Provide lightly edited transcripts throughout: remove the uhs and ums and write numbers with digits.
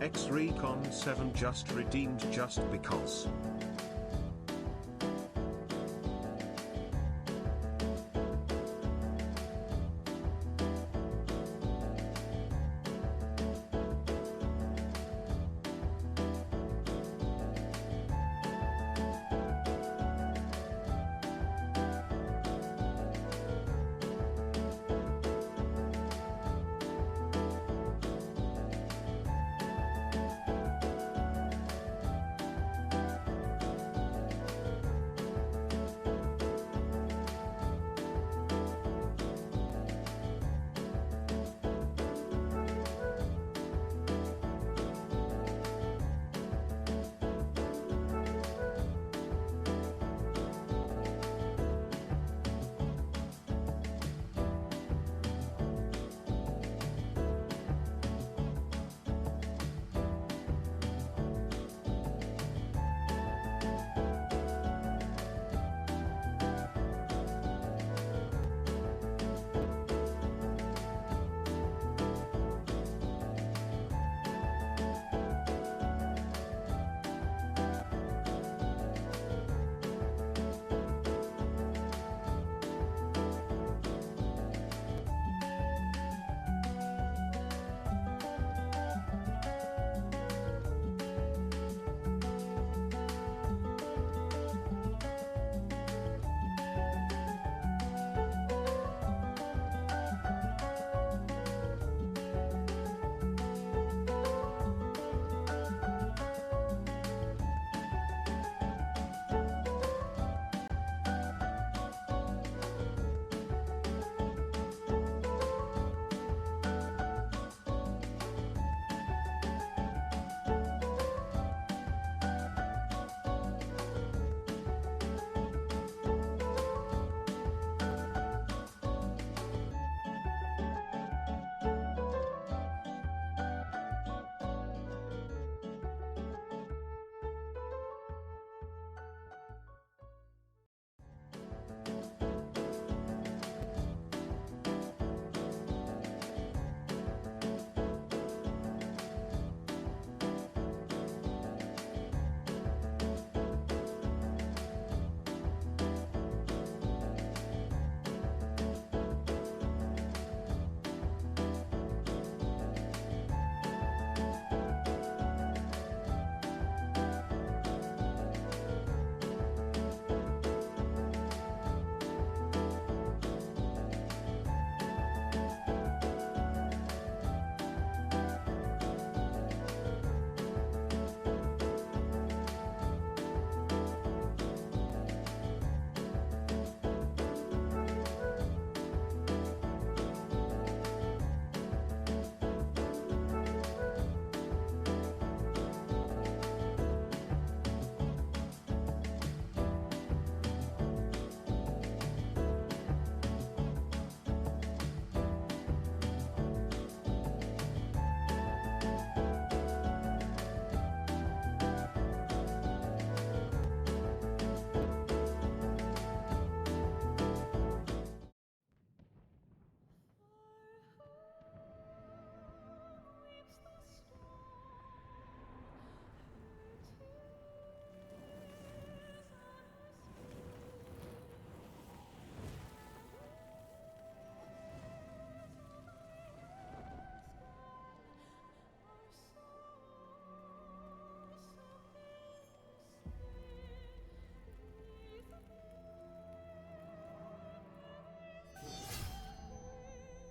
X Recon 7 just redeemed just because.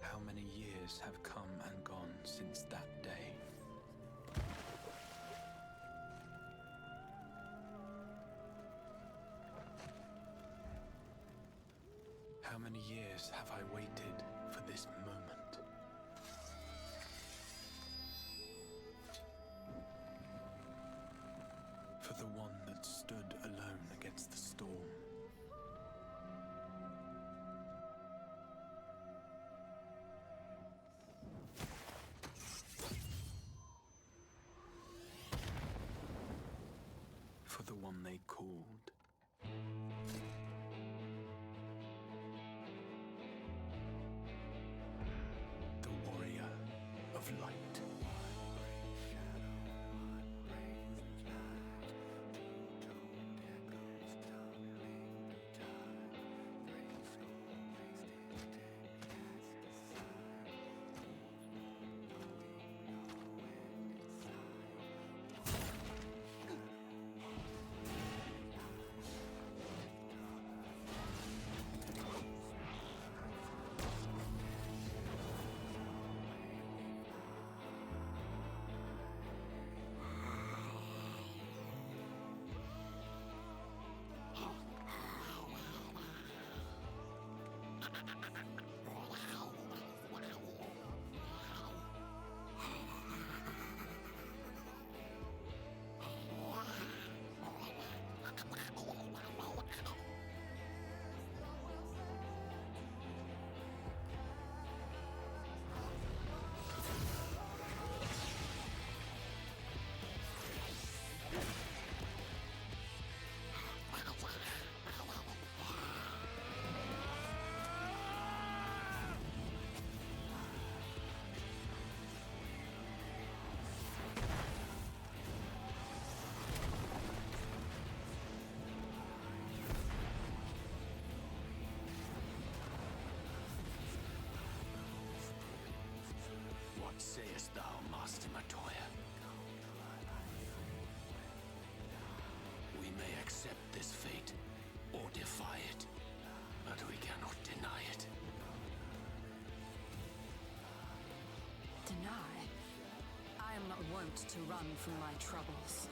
How many years have come and gone since that day? How many years have I waited for this moment? For the one that stood alone against the storm. For the one they called the Warrior of Light. sayest thou, Master Matoya? We may accept this fate, or defy it, but we cannot deny it. Deny? I am not wont to run from my troubles.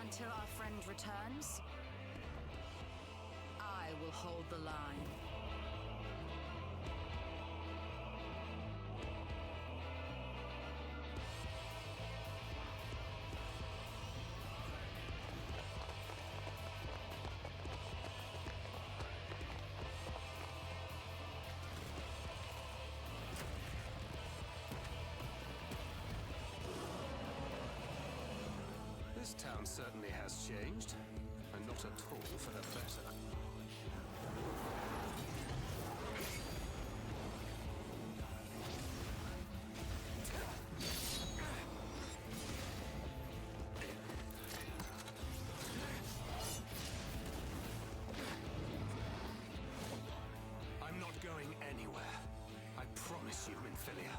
Until our friend returns, I will hold the line. This town certainly has changed, and not at all for the better. I'm not going anywhere. I promise you, Minfilia.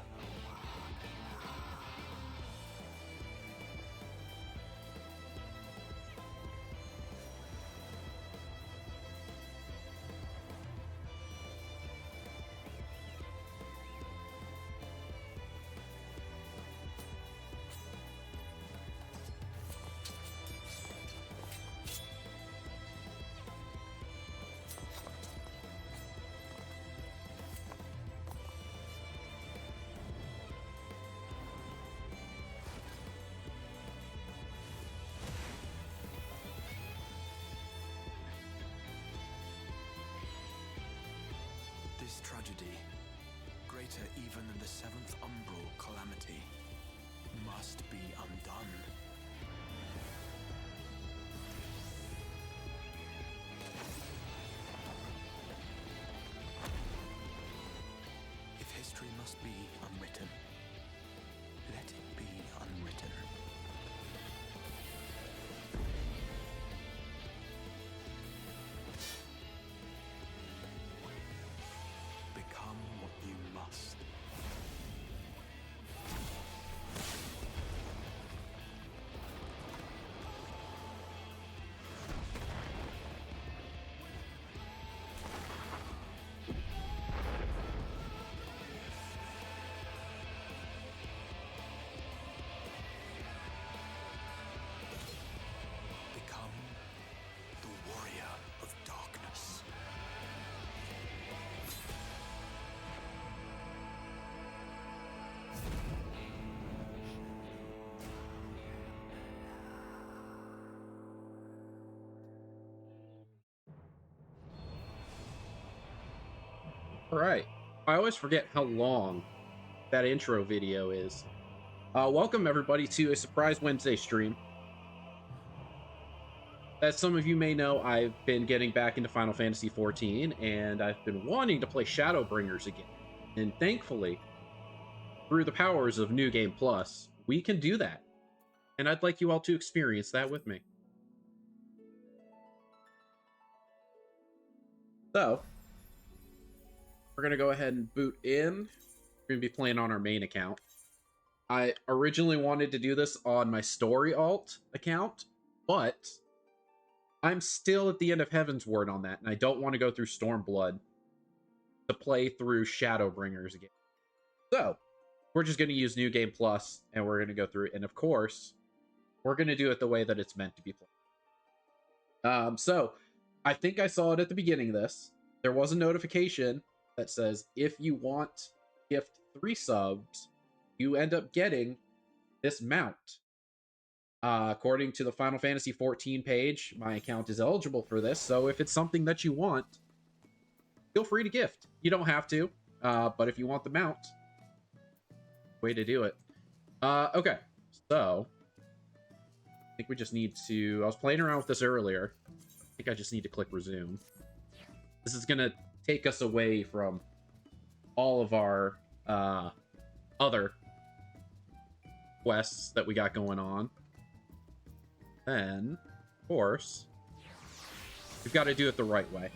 This tragedy, greater even than the seventh umbral calamity, must be undone. If history must be unwritten, let it be unwritten. Become what you must. Become the warrior of darkness. All right. I always forget how long that intro video is. Welcome, everybody, to a Surprise Wednesday stream. As some of you may know, I've been getting back into Final Fantasy XIV, and I've been wanting to play Shadowbringers again. And thankfully, through the powers of New Game Plus, we can do that. And I'd like you all to experience that with me. So, we're going to go ahead and boot in. We're going to be playing on our main account. I originally wanted to do this on my story alt account, but I'm still at the end of Heavensward on that, and I don't want to go through Stormblood to play through Shadowbringers again. So, we're just going to use New Game Plus, and we're going to go through it. And of course, we're going to do it the way that it's meant to be played. So, I think I saw it at the beginning of this. There was a notification that says, if you want to gift 3 subs, you end up getting this mount. According to the Final Fantasy XIV page, my account is eligible for this, so if it's something that you want, feel free to gift. You don't have to, but if you want the mount, way to do it. Okay, so think we just need to... I was playing around with this earlier. I think I just need to click resume. This is going to take us away from all of our other quests that we got going on. Then, of course, we've got to do it the right way.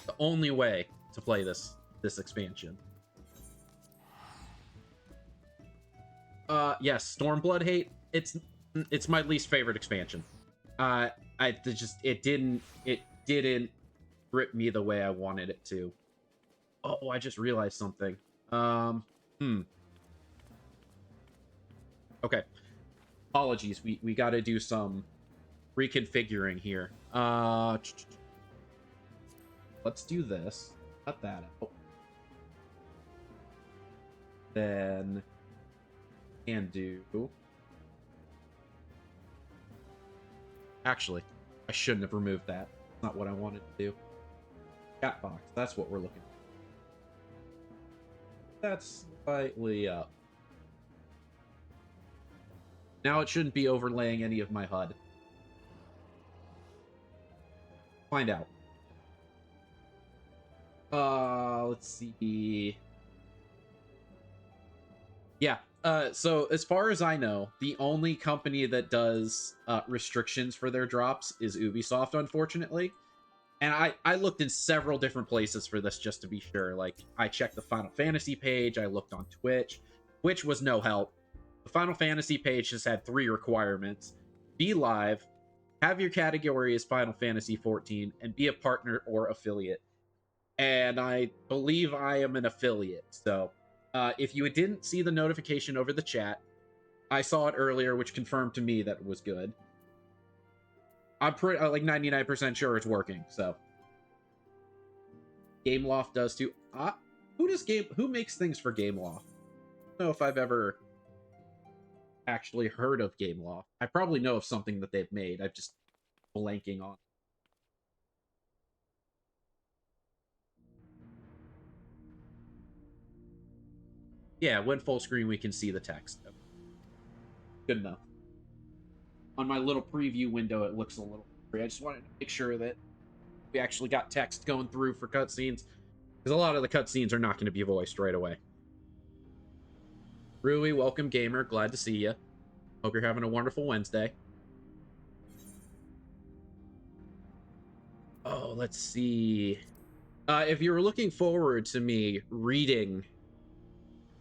The only way to play this expansion. Yes, Stormblood Hate. It's my least favorite expansion. It didn't grip me the way I wanted it to. Oh, I just realized something. Okay. Apologies. We got to do some reconfiguring here. Let's do this. Cut that out. Then and do. Actually, I shouldn't have removed that. That's not what I wanted to do. Chat box. That's what we're looking for. That's slightly up. Now it shouldn't be overlaying any of my HUD. Find out. Let's see. Yeah. So as far as I know, the only company that does restrictions for their drops is Ubisoft, unfortunately. And I looked in several different places for this just to be sure. Like, I checked the Final Fantasy page, I looked on Twitch. Twitch was no help. The Final Fantasy page just had 3 requirements. Be live, have your category as Final Fantasy XIV, and be a partner or affiliate. And I believe I am an affiliate, so... if you didn't see the notification over the chat, I saw it earlier, which confirmed to me that it was good. I'm pretty like 99% sure it's working. So, Gameloft does too. Who makes things for Gameloft? I don't know if I've ever actually heard of Gameloft. I probably know of something that they've made. I'm just blanking on. Yeah, when full screen, we can see the text. Good enough. On my little preview window, it looks a little free. I just wanted to make sure that we actually got text going through for cutscenes, because a lot of the cutscenes are not going to be voiced right away. Rui, welcome, gamer. Glad to see you. Hope you're having a wonderful Wednesday. Oh, let's see. If you were looking forward to me reading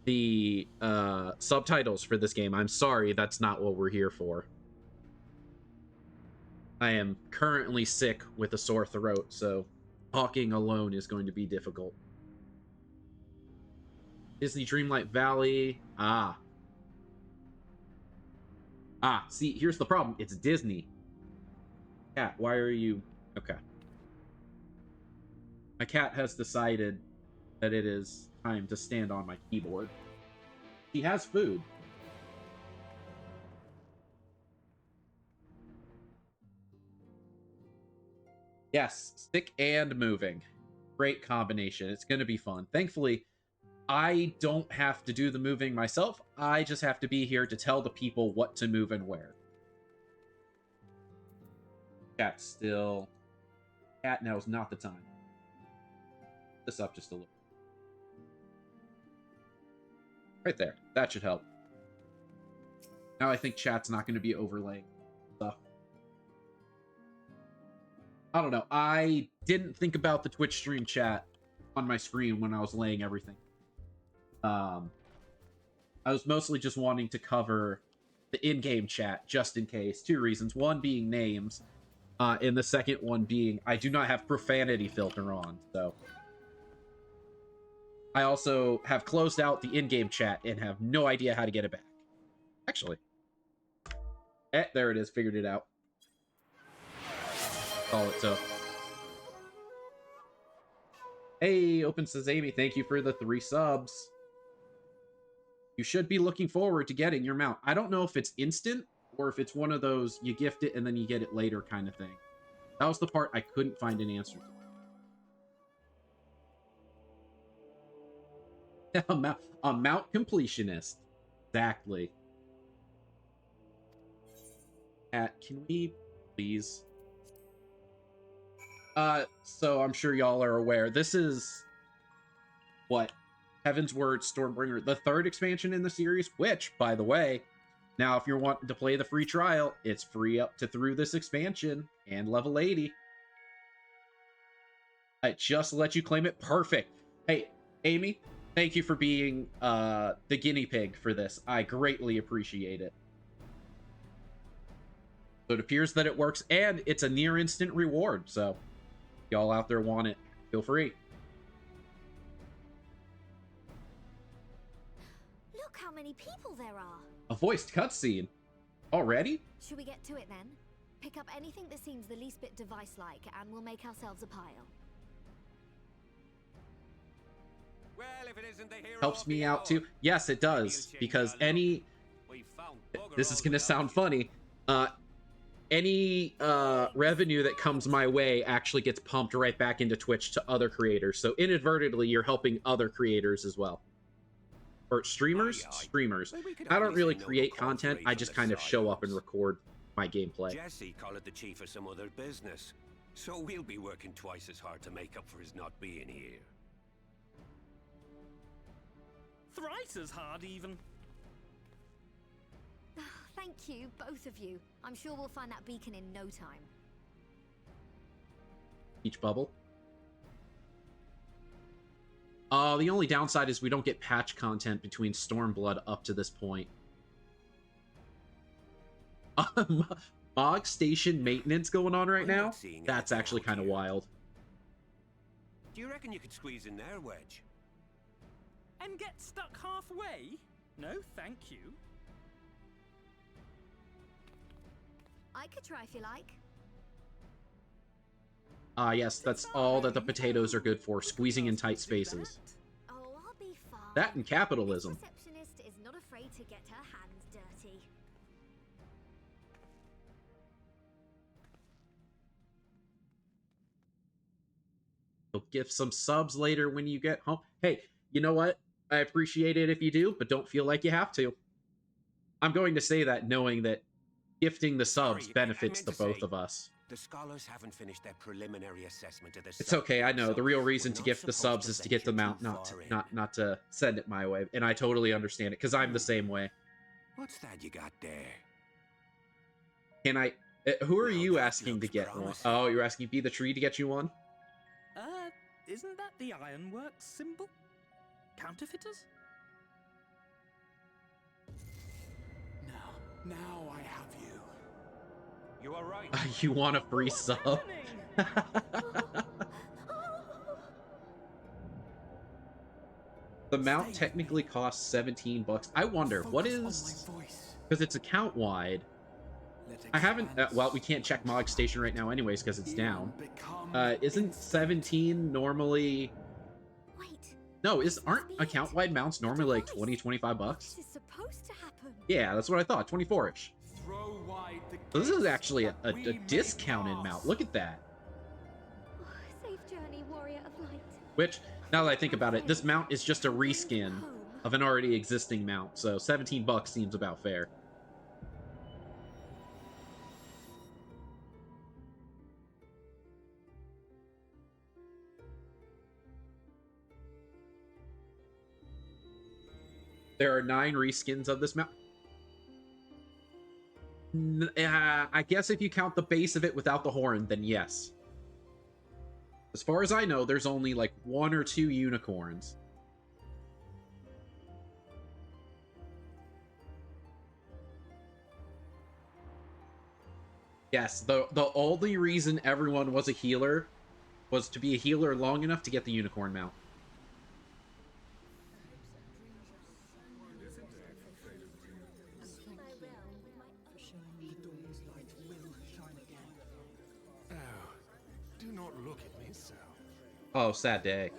the subtitles for this game, I'm sorry, that's not what we're here for. I am currently sick with a sore throat, so talking alone is going to be difficult. Disney Dreamlight Valley. See, here's the problem. It's Disney. Cat, why are you... Okay. My cat has decided that it is time to stand on my keyboard. She has food. Yes, sick and moving. Great combination. It's going to be fun. Thankfully, I don't have to do the moving myself. I just have to be here to tell the people what to move and where. Cat still... Cat, now is not the time. This up just a little. Right there. That should help. Now I think chat's not going to be overlaying stuff. I don't know. I didn't think about the Twitch stream chat on my screen when I was laying everything. I was mostly just wanting to cover the in-game chat just in case. 2 reasons. One being names, and the second one being I do not have profanity filter on, so... I also have closed out the in-game chat and have no idea how to get it back. Actually. There it is. Figured it out. Call it so. Hey, Open Sesame, thank you for the 3 subs. You should be looking forward to getting your mount. I don't know if it's instant or if it's one of those you gift it and then you get it later kind of thing. That was the part I couldn't find an answer to. A mount completionist. Exactly. Can we please? So I'm sure y'all are aware. This is what? Heaven's Word Stormbringer, the third expansion in the series, which, by the way, now if you're wanting to play the free trial, it's free up to through this expansion and level 80. I just let you claim it. Perfect. Hey, Amy, thank you for being the guinea pig for this. I greatly appreciate it. So it appears that it works, and it's a near instant reward. So y'all out there want it, feel free. Look how many people there are. A voiced cutscene already? Should we get to it then? Pick up anything that seems the least bit device-like, and we'll make ourselves a pile. Well, if it isn't the hero Helps of me the out hour. too. Yes, it does, because any... We found bugger This is all going to without sound you. funny. Any revenue that comes my way actually gets pumped right back into Twitch to other creators. So inadvertently, you're helping other creators as well. Or streamers? Aye, aye. Streamers. Well, we could I don't hardly really say no to create content. cooperate I from just the kind of show up and silence. record my gameplay. Jesse called it the chief of some other business. So we'll be working twice as hard to make up for his not being here. Thrice as hard, even. Thank you, both of you. I'm sure we'll find that beacon in no time. Each bubble. The only downside is we don't get patch content between Stormblood up to this point. Mog Station maintenance going on right I'm now? not seeing That's anything actually out kind of here. wild. Do you reckon you could squeeze in there, Wedge? And get stuck halfway? No, thank you. I could try if you like. Yes, that's all that the potatoes are good for, squeezing in tight spaces. Oh, I'll be fine. That and capitalism. This receptionist is not afraid to get her hands dirty. You'll give some subs later when you get home. Hey, you know what? I appreciate it if you do, but don't feel like you have to. I'm going to say that knowing that gifting the subs Sorry, I benefits meant the to both say- of us. The scholars haven't finished their preliminary assessment of the It's okay, I know. subject, The so real reason we're to not gift the supposed subs is to get venture them out, too far in. not to send it my way. And I totally understand it, because I'm the same way. What's that you got there? Can I... who are Well, you that asking to looks get one? promising. Oh, you're asking Be the Tree to get you one? Isn't that the Ironworks symbol? Counterfeiters? Now I have you. You are right. You want a free sub? The mount technically costs 17 bucks. I wonder, what Focus on is... my voice. Because it's account-wide. Let I haven't... expanse well, we can't check Mog Station right now anyways, because it's down. become Isn't instinct. 17 normally... Wait, No, This aren't must be it. account-wide mounts normally like device. 20, 25 bucks? this is supposed to happen. Yeah, that's what I thought, 24-ish. Throw wide the So this is gates actually a that we may discounted pass. mount. Look at that. Safe journey, warrior of light. Which, now that I think about it, this mount is just a reskin Home. of an already existing mount, so 17 bucks seems about fair. There are 9 reskins of this mount. I guess if you count the base of it without the horn, then yes. As far as I know, there's only like 1 or 2 unicorns. Yes, the only reason everyone was a healer was to be a healer long enough to get the unicorn mount. Oh, do not look at me so. Oh, sad day.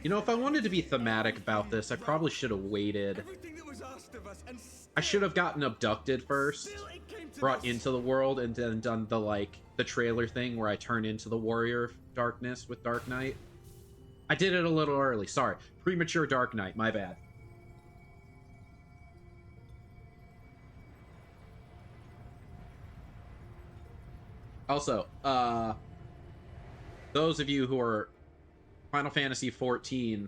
You know, if I wanted to be thematic about this, I probably should have waited. Everything that was asked of us, and I should have gotten abducted first, still it came to brought this. into the world, and then done the, like, the trailer thing where I turn into the Warrior of Darkness with Dark Knight. I did it a little early. Sorry. Premature Dark Knight. My bad. Also, those of you who are Final Fantasy XIV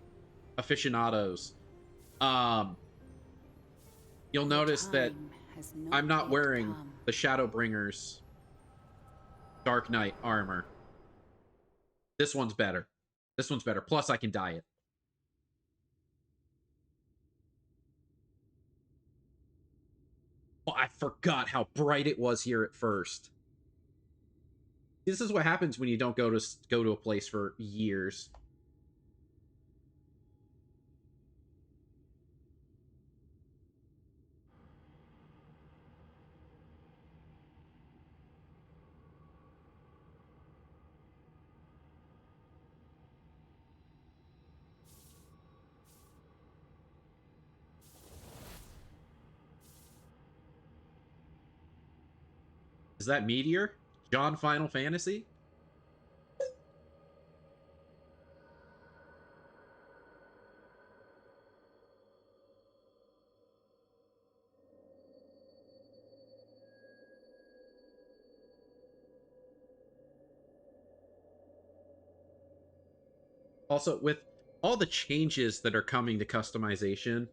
aficionados, you'll notice that I'm not wearing the Shadowbringers Dark Knight armor. This one's better. This one's better. Plus, I can dye it. Oh, I forgot how bright it was here at first. This is what happens when you don't go to a place for years. Is that Meteor? John Final Fantasy? Also, with all the changes that are coming to customization,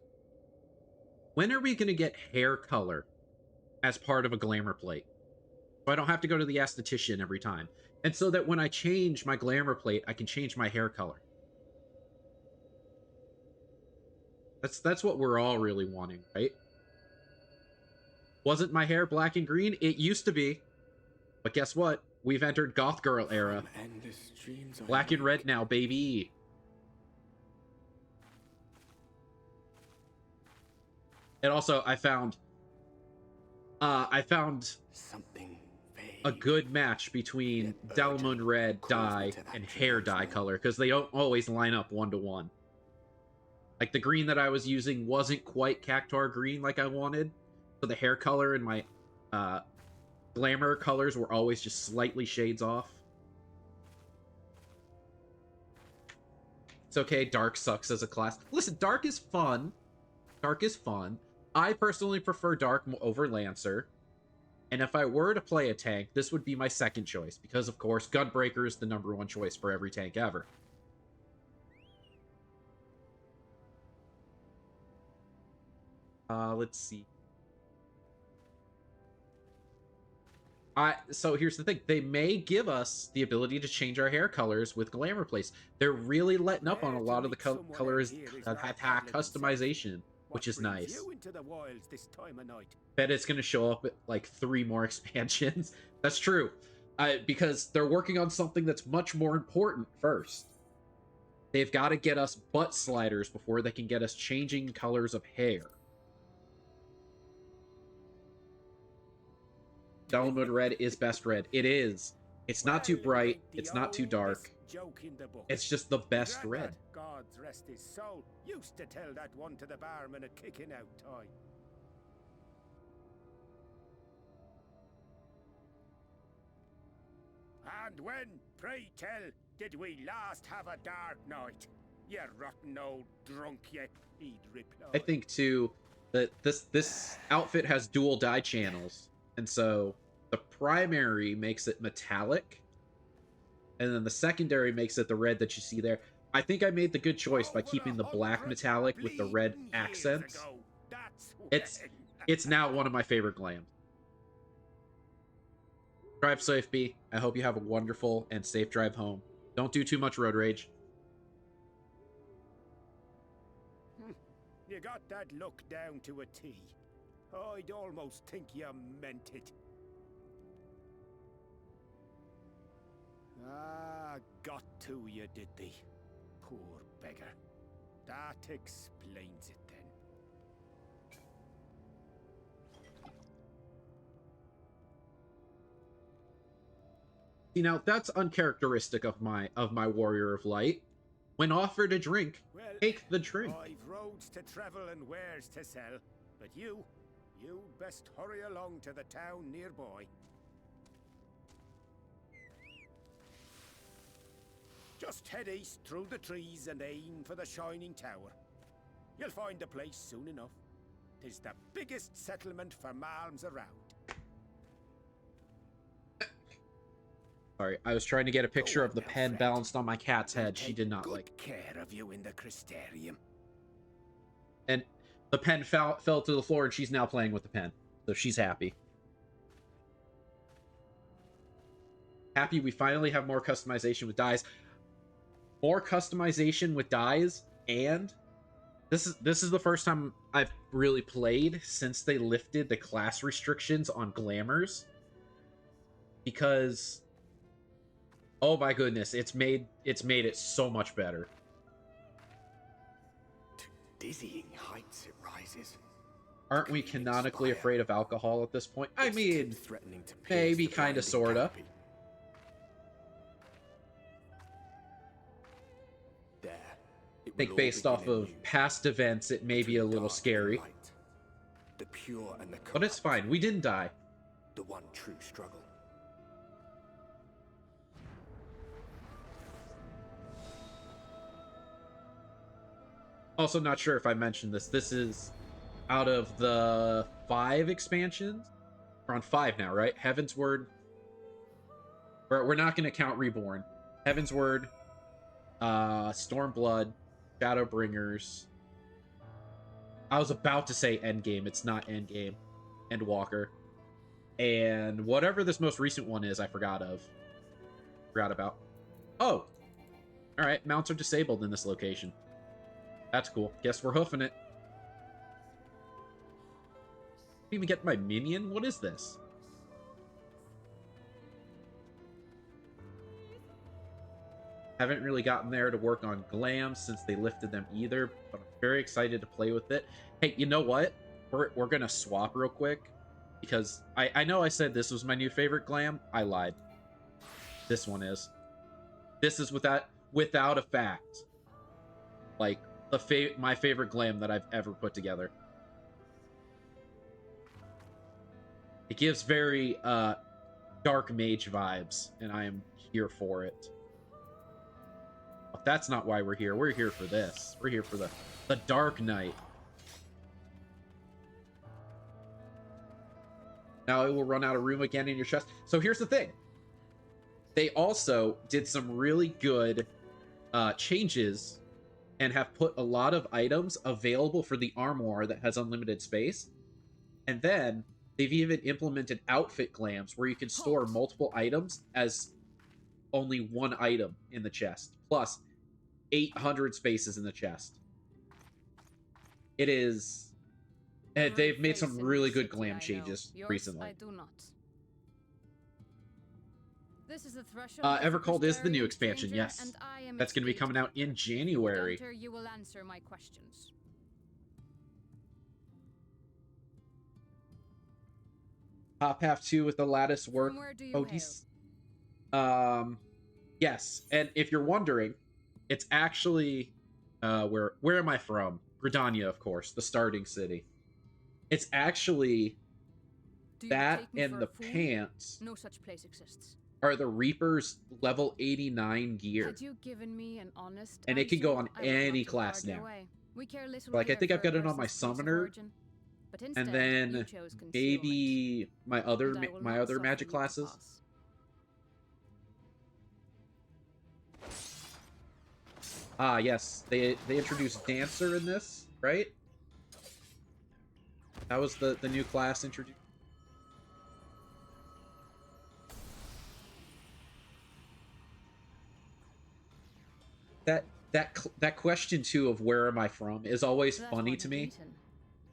when are we going to get hair color as part of a glamour plate? So I don't have to go to the esthetician every time. And so that when I change my glamour plate, I can change my hair color. That's what we're all really wanting, right? Wasn't my hair black and green? It used to be. But guess what? We've entered Goth Girl era. Black and red now, baby. And also, I found something a good match between Delmon red dye and hair dye color, because they don't always line up 1-to-1. Like, the green that I was using wasn't quite Cactuar green like I wanted, so the hair color and my glamour colors were always just slightly shades off. It's okay, Dark sucks as a class. Listen, Dark is fun. Dark is fun. I personally prefer Dark over Lancer. And if I were to play a tank, this would be my second choice. Because, of course, Gunbreaker is the #1 choice for every tank ever. Let's see. So here's the thing. They may give us the ability to change our hair colors with glamour plates. They're really letting up on a lot of the colors customization, which is nice. Bet it's going to show up at like 3 more expansions. That's true. Because they're working on something that's much more important first. They've got to get us butt sliders before they can get us changing colors of hair. Delmon red is best red. It is. It's not too bright. It's not too dark. It's just the best red. God's rest his soul used to tell that one to the barman at kicking out time. And when, pray tell, did we last have a dark night? You rotten old drunk, yet he'd reply. I think too that this outfit has dual dye channels, and so the primary makes it metallic, and then the secondary makes it the red that you see there. I think I made the good choice by keeping the black metallic with the red accents. It's now one of my favorite glams. Drive safe, B. I hope you have a wonderful and safe drive home. Don't do too much road rage. You got that look down to a T. I'd almost think you meant it. Ah, got to you, did they? Poor beggar. That explains it then. See, now that's uncharacteristic of my Warrior of Light. When offered a drink, Well, take the drink. I've roads to travel and wares to sell, but you'd best hurry along to the town nearby. Just head east through the trees and aim for the Shining Tower. You'll find the place soon enough. 'Tis the biggest settlement for malms around. Sorry, I was trying to get a picture Go of on the now, pen friend. balanced on my cat's They'll head. She take did not good like. care of you in the Crystarium. And the pen fell to the floor, and she's now playing with the pen. So she's happy. Happy we finally have more customization with dies. More customization with dies, and this is the first time I've really played since they lifted the class restrictions on glamours. Because oh my goodness, it's made it so much better. To dizzying heights it rises. Aren't we canonically afraid of alcohol at this point? I Its mean, tip threatening to pierce maybe, the kind of, blinding sorta. canopy. There, it I think will based all off begin of anew. past events, it may be a Between little dark and scary. light, the pure and the But it's corrupt, fine. We didn't die. the one true struggle. Also, not sure if I mentioned this. This is out of the 5 expansions. We're on 5 now, right? Heaven's Word. We're not going to count Reborn. Heaven's Word, Stormblood, Shadowbringers. I was about to say Endgame. It's not Endgame. Endwalker. And whatever this most recent one is, I forgot about. Oh! Alright, mounts are disabled in this location. That's cool. Guess we're hoofing it. Didn't even get my minion? What is this? Haven't really gotten there to work on glams since they lifted them either, but I'm very excited to play with it. Hey, you know what? We're gonna swap real quick, because I know I said this was my new favorite glam. I lied. This one is. This is without a fact, like, my favorite glam that I've ever put together. It gives very dark mage vibes, and I am here for it. But that's not why we're here. We're here for this. We're here for the Dark Knight. Now it will run out of room again in your chest. So here's the thing. They also did some really good changes and have put a lot of items available for the armoire that has unlimited space. And then they've even implemented outfit glams where you can store multiple items as only one item in the chest, plus 800 spaces in the chest. It is... they've made some really good glam changes recently. I do not. This is the threshold. Evercold is the new expansion, yes. That's going to be coming out in January. You will answer my questions. Top half 2 with the lattice work. From where do you hail? Yes, and if you're wondering, it's actually where am I from? Gridania, of course, the starting city. It's actually that and the pants. No such place exists. Are the Reaper's level 89 gear. Had you given me an honest and it can go on answer, I would any not have class argued now. away. We care little Like, I here think I've for got a it on my person's place of summoner, origin, but instead, and then you chose concealment, maybe my other and I will not suffer magic you to classes. pass. Ah, yes, they introduced Dancer in this, right? That was the new class introduced. That question too of where am I from is always That funny one to me, eaten.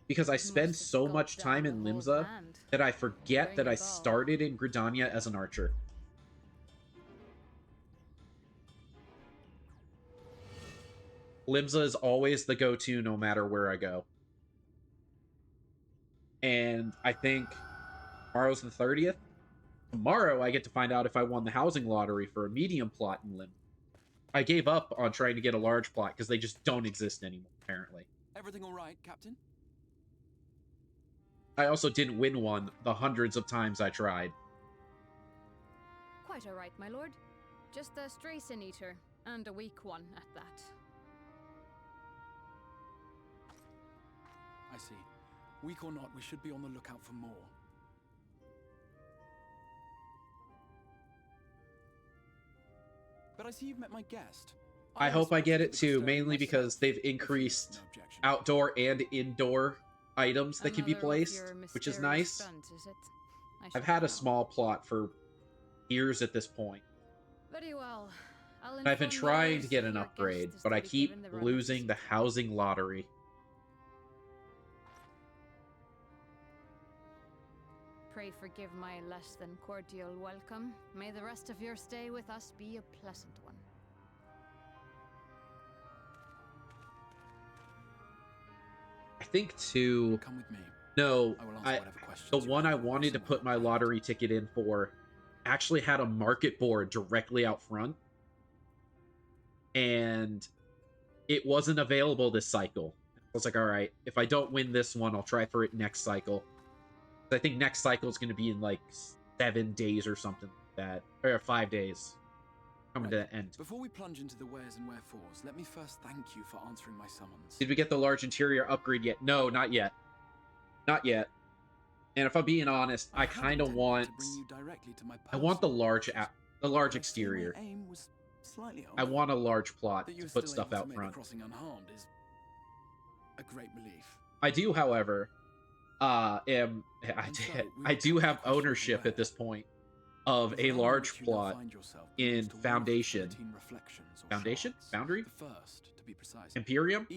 because I Must spend have so gulped much time down in the whole Limsa land. that I forget Ring that a I bell. started in Gridania as an archer. Limsa is always the go-to no matter where I go. And I think tomorrow's the 30th. Tomorrow I get to find out if I won the housing lottery for a medium plot in Lim. I gave up on trying to get a large plot because they just don't exist anymore, apparently. Everything all right, Captain? I also didn't win one the hundreds of times I tried. Quite all right, my lord. Just a stray sin eater. And a weak one at that. I see. Weak or not, we should be on the lookout for more. But I see you've met my guest. I hope I get it too, mainly because they've increased outdoor and indoor items that can be placed, which is nice. I've had a small plot for years at this point. Very well. I've been trying to get an upgrade, but I keep losing the housing lottery. Pray forgive my less than cordial welcome. May the rest of your stay with us be a pleasant one. I think too. Come with me. No, I will answer whatever questions the you one have I about wanted to someone put my like that. lottery ticket in for actually had a market board directly out front, and it wasn't available this cycle. I was like, all right, if I don't win this one, I'll try for it next cycle. I think next cycle is going to be in like 7 days or something like that, or 5 days. Coming to the end. Before we plunge into the wheres and wherefores, let me first thank you for answering my summons. Did we get the large interior upgrade yet? No, not yet. Not yet. And if I'm being honest, I kind of want. I want the large exterior. I want a large plot to put stuff out front. A great relief. I do, however, I do have ownership at this point of a large plot in Foundation. Foundation? Boundary? Imperium?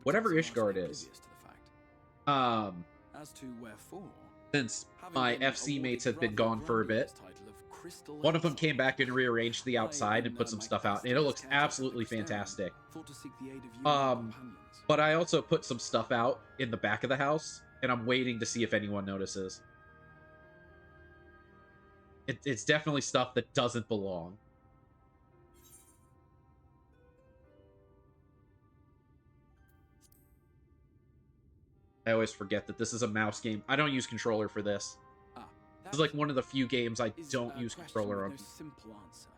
Whatever Ishgard is. As to wherefore, since my FC mates have been gone for a bit, one of them came back and rearranged the outside and put some stuff out, and it looks absolutely fantastic. But I also put some stuff out in the back of the house, and I'm waiting to see if anyone notices. It's definitely stuff that doesn't belong. I always forget that this is a mouse game. I don't use controller for this. This is like one of the few games I don't use controller on. No simple answer,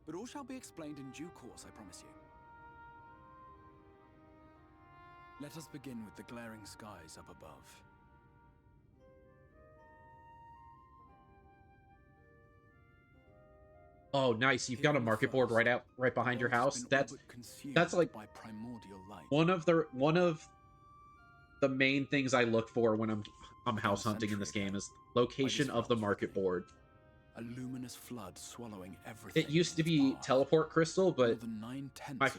but all shall be explained in due course, I promise you. Let us begin with the glaring skies up above. Oh, nice! You've got a market board right behind your house. That's like one of the main things I look for when I'm house hunting in this game is location of the market board. A luminous flood swallowing everything. It used to be teleport crystal, but my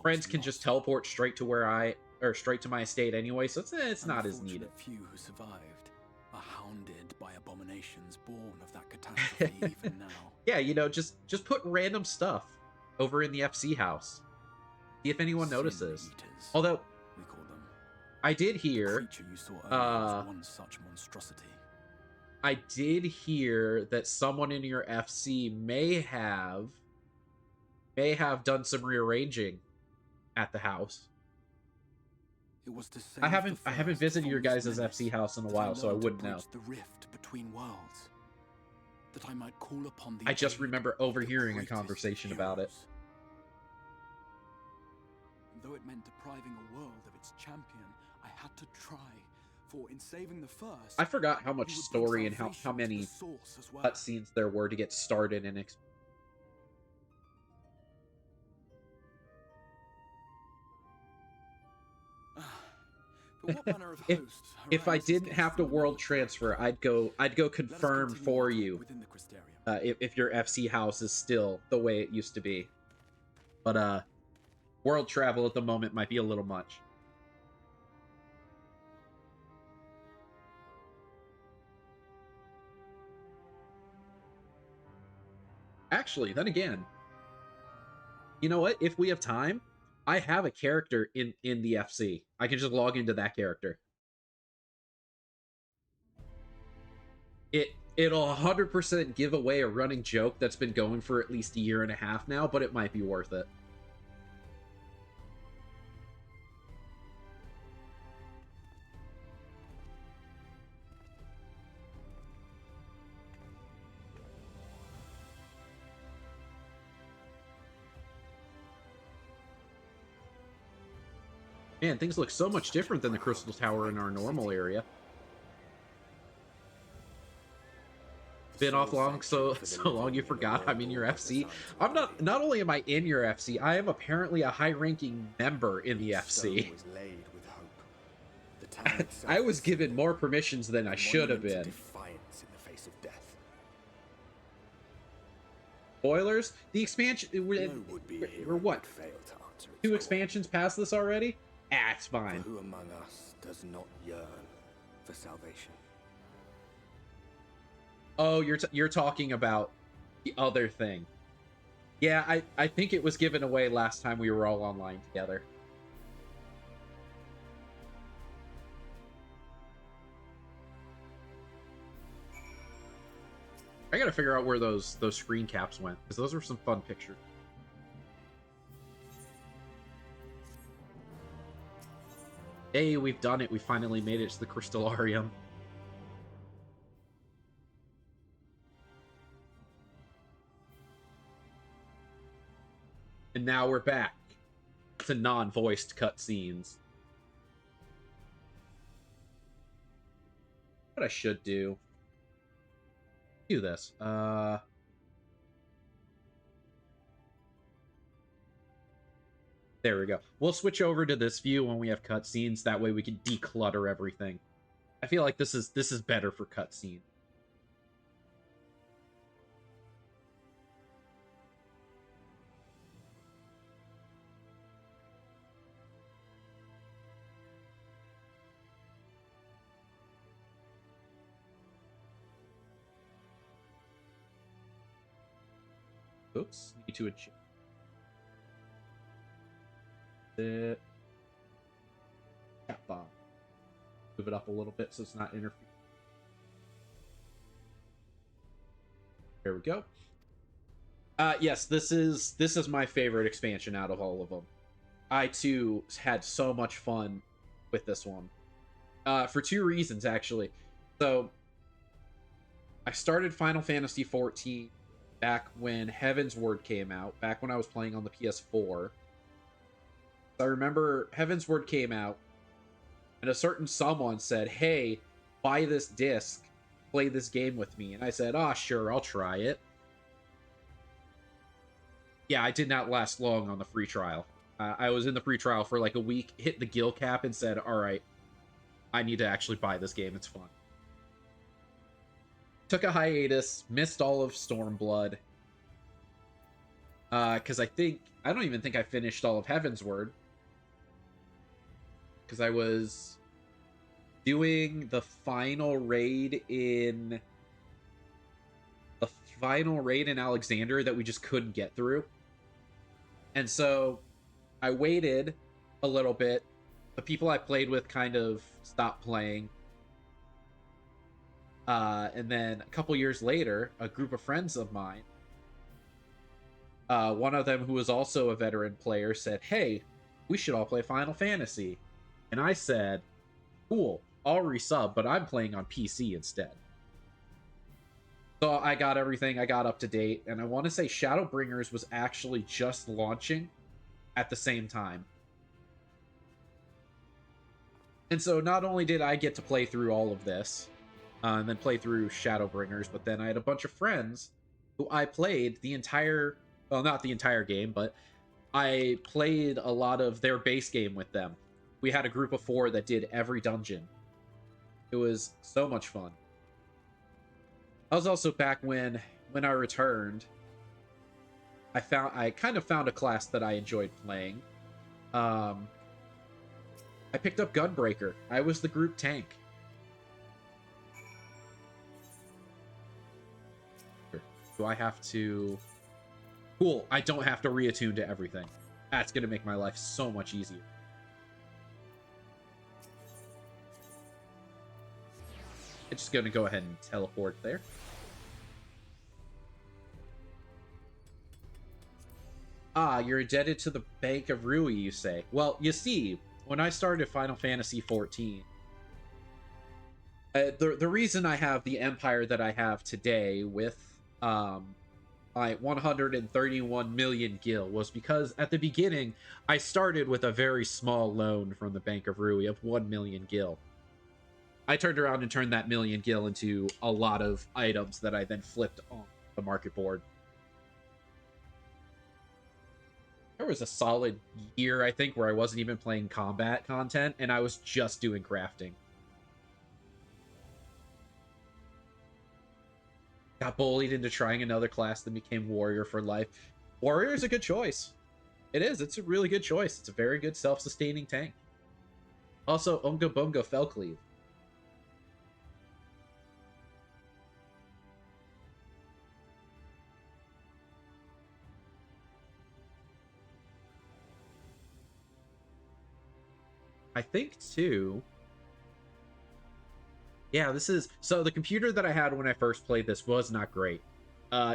friends can just teleport straight to straight to my estate anyway, so it's not as needed. Few who survived are hounded by abominations born of that catastrophe even now. Yeah, you know, just put random stuff over in the FC house. See if anyone notices. Although we call them. I did hear You saw was one such monstrosity. I did hear that someone in your FC may have done some rearranging at the house. It was to I haven't visited your guys' FC house in a while, so I wouldn't know. The rift between worlds, that I might call upon the I just remember overhearing a conversation about it. Though it meant depriving a world of its champion, I had to try. For in saving the first, I forgot how much story and how many cutscenes there were to get started in if I didn't have to world transfer, I'd go confirm for you if your FC house is still the way it used to be. But world travel at the moment might be a little much. Actually, then again, you know what? If we have time, I have a character in the FC. I can just log into that character. It'll 100% give away a running joke that's been going for at least a year and a half now, but it might be worth it. Man, things look so much different than the Crystal Tower in our normal area. Been off long, so long you forgot I'm in your FC. I'm not only am I in your FC, I am apparently a high-ranking member in the FC. I was given more permissions than I should have been. Spoilers? The expansion... We're what? 2 expansions past this already? Ah, it's fine. Who among us does not yearn for salvation? Oh, you're talking about the other thing. Yeah, I think it was given away last time we were all online together. I gotta figure out where those screen caps went, because those are some fun pictures. Hey, we've done it. We finally made it to the Crystallarium. And now we're back to non-voiced cutscenes. What I should do this. There we go. We'll switch over to this view when we have cutscenes. That way we can declutter everything. I feel like this is better for cutscenes. Oops, need to adjust it. Cat bomb. Move it up a little bit so it's not interfering. There we go. Yes, this is my favorite expansion out of all of them. I too had so much fun with this one. For 2 reasons actually. So I started Final Fantasy XIV back when Heaven's Word came out, back when I was playing on the PS4. I remember Heaven's Word came out, and a certain someone said, hey, buy this disc, play this game with me. And I said, ah, sure, I'll try it. Yeah, I did not last long on the free trial. I was in the free trial for like a week, hit the gil cap, and said, alright, I need to actually buy this game, it's fun. Took a hiatus, missed all of Stormblood. Because I don't even think I finished all of Heaven's Word. Because I was doing the final raid in Alexander that we just couldn't get through. And so I waited a little bit. The people I played with kind of stopped playing. And then a couple years later, a group of friends of mine, one of them who was also a veteran player, said, hey, we should all play Final Fantasy. And I said, cool, I'll resub, but I'm playing on PC instead. So I got everything, I got up to date, and I want to say Shadowbringers was actually just launching at the same time. And so not only did I get to play through all of this, and then play through Shadowbringers, but then I had a bunch of friends who I played the entire, well, not the entire game, but I played a lot of their base game with them. We had a group of 4 that did every dungeon. It was so much fun. I was also back when I returned, I kind of found a class that I enjoyed playing. I picked up Gunbreaker. I was the group tank. Do I have to... Cool, I don't have to reattune to everything. That's going to make my life so much easier. I'm just going to go ahead and teleport there. Ah, you're indebted to the Bank of Rui, you say. Well, you see, when I started Final Fantasy XIV, the reason I have the empire that I have today with my 131 million gil was because at the beginning, I started with a very small loan from the Bank of Rui of 1 million gil. I turned around and turned that million gil into a lot of items that I then flipped on the market board. There was a solid year, I think, where I wasn't even playing combat content, and I was just doing crafting. Got bullied into trying another class, then became warrior for life. Warrior is a good choice. It is. It's a really good choice. It's a very good self-sustaining tank. Also, Unga Bunga Fell Cleave. I think, too... Yeah, this is... So the computer that I had when I first played this was not great.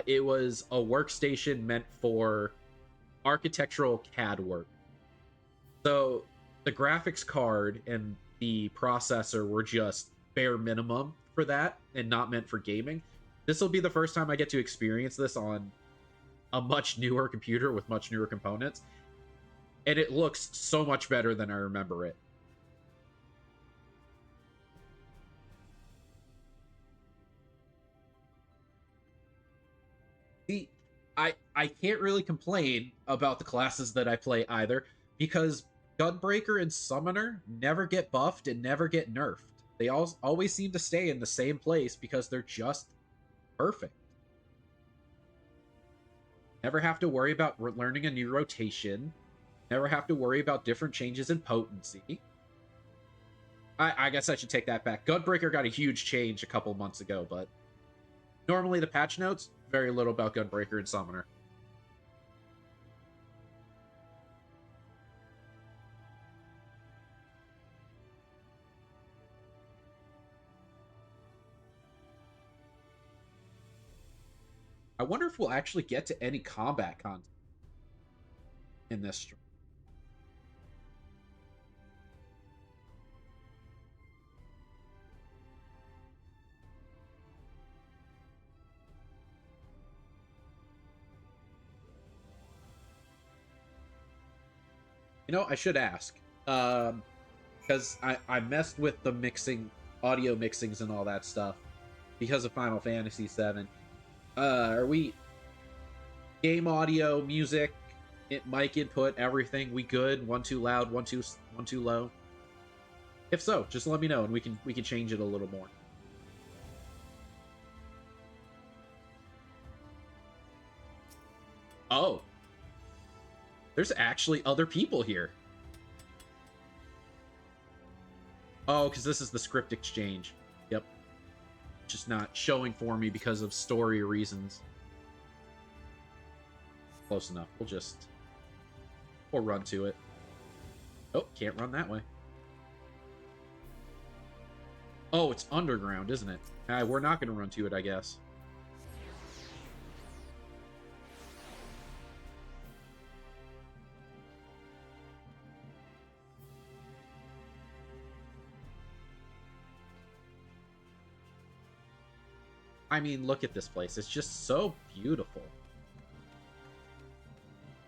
It was a workstation meant for architectural CAD work. So the graphics card and the processor were just bare minimum for that and not meant for gaming. This will be the first time I get to experience this on a much newer computer with much newer components. And it looks so much better than I remember it. See, I can't really complain about the classes that I play either, because Gunbreaker and Summoner never get buffed and never get nerfed. They always seem to stay in the same place because they're just perfect. Never have to worry about learning a new rotation. Never have to worry about different changes in potency. I guess I should take that back. Gunbreaker got a huge change a couple months ago, but normally the patch notes, very little about Gunbreaker and Summoner. I wonder if we'll actually get to any combat content in this stream. You know, I should ask. Because I messed with the mixing, audio mixings and all that stuff because of Final Fantasy VII. Are we... Game audio, music, mic input, everything, we good? One too loud, one too low? If so, just let me know and we can change it a little more. Oh. There's actually other people here. Oh, because this is the script exchange. Yep. Just not showing for me because of story reasons. Close enough. We'll run to it. Oh, can't run that way. Oh, it's underground, isn't it? We're not going to run to it, I guess. I mean, look at this place. It's just so beautiful.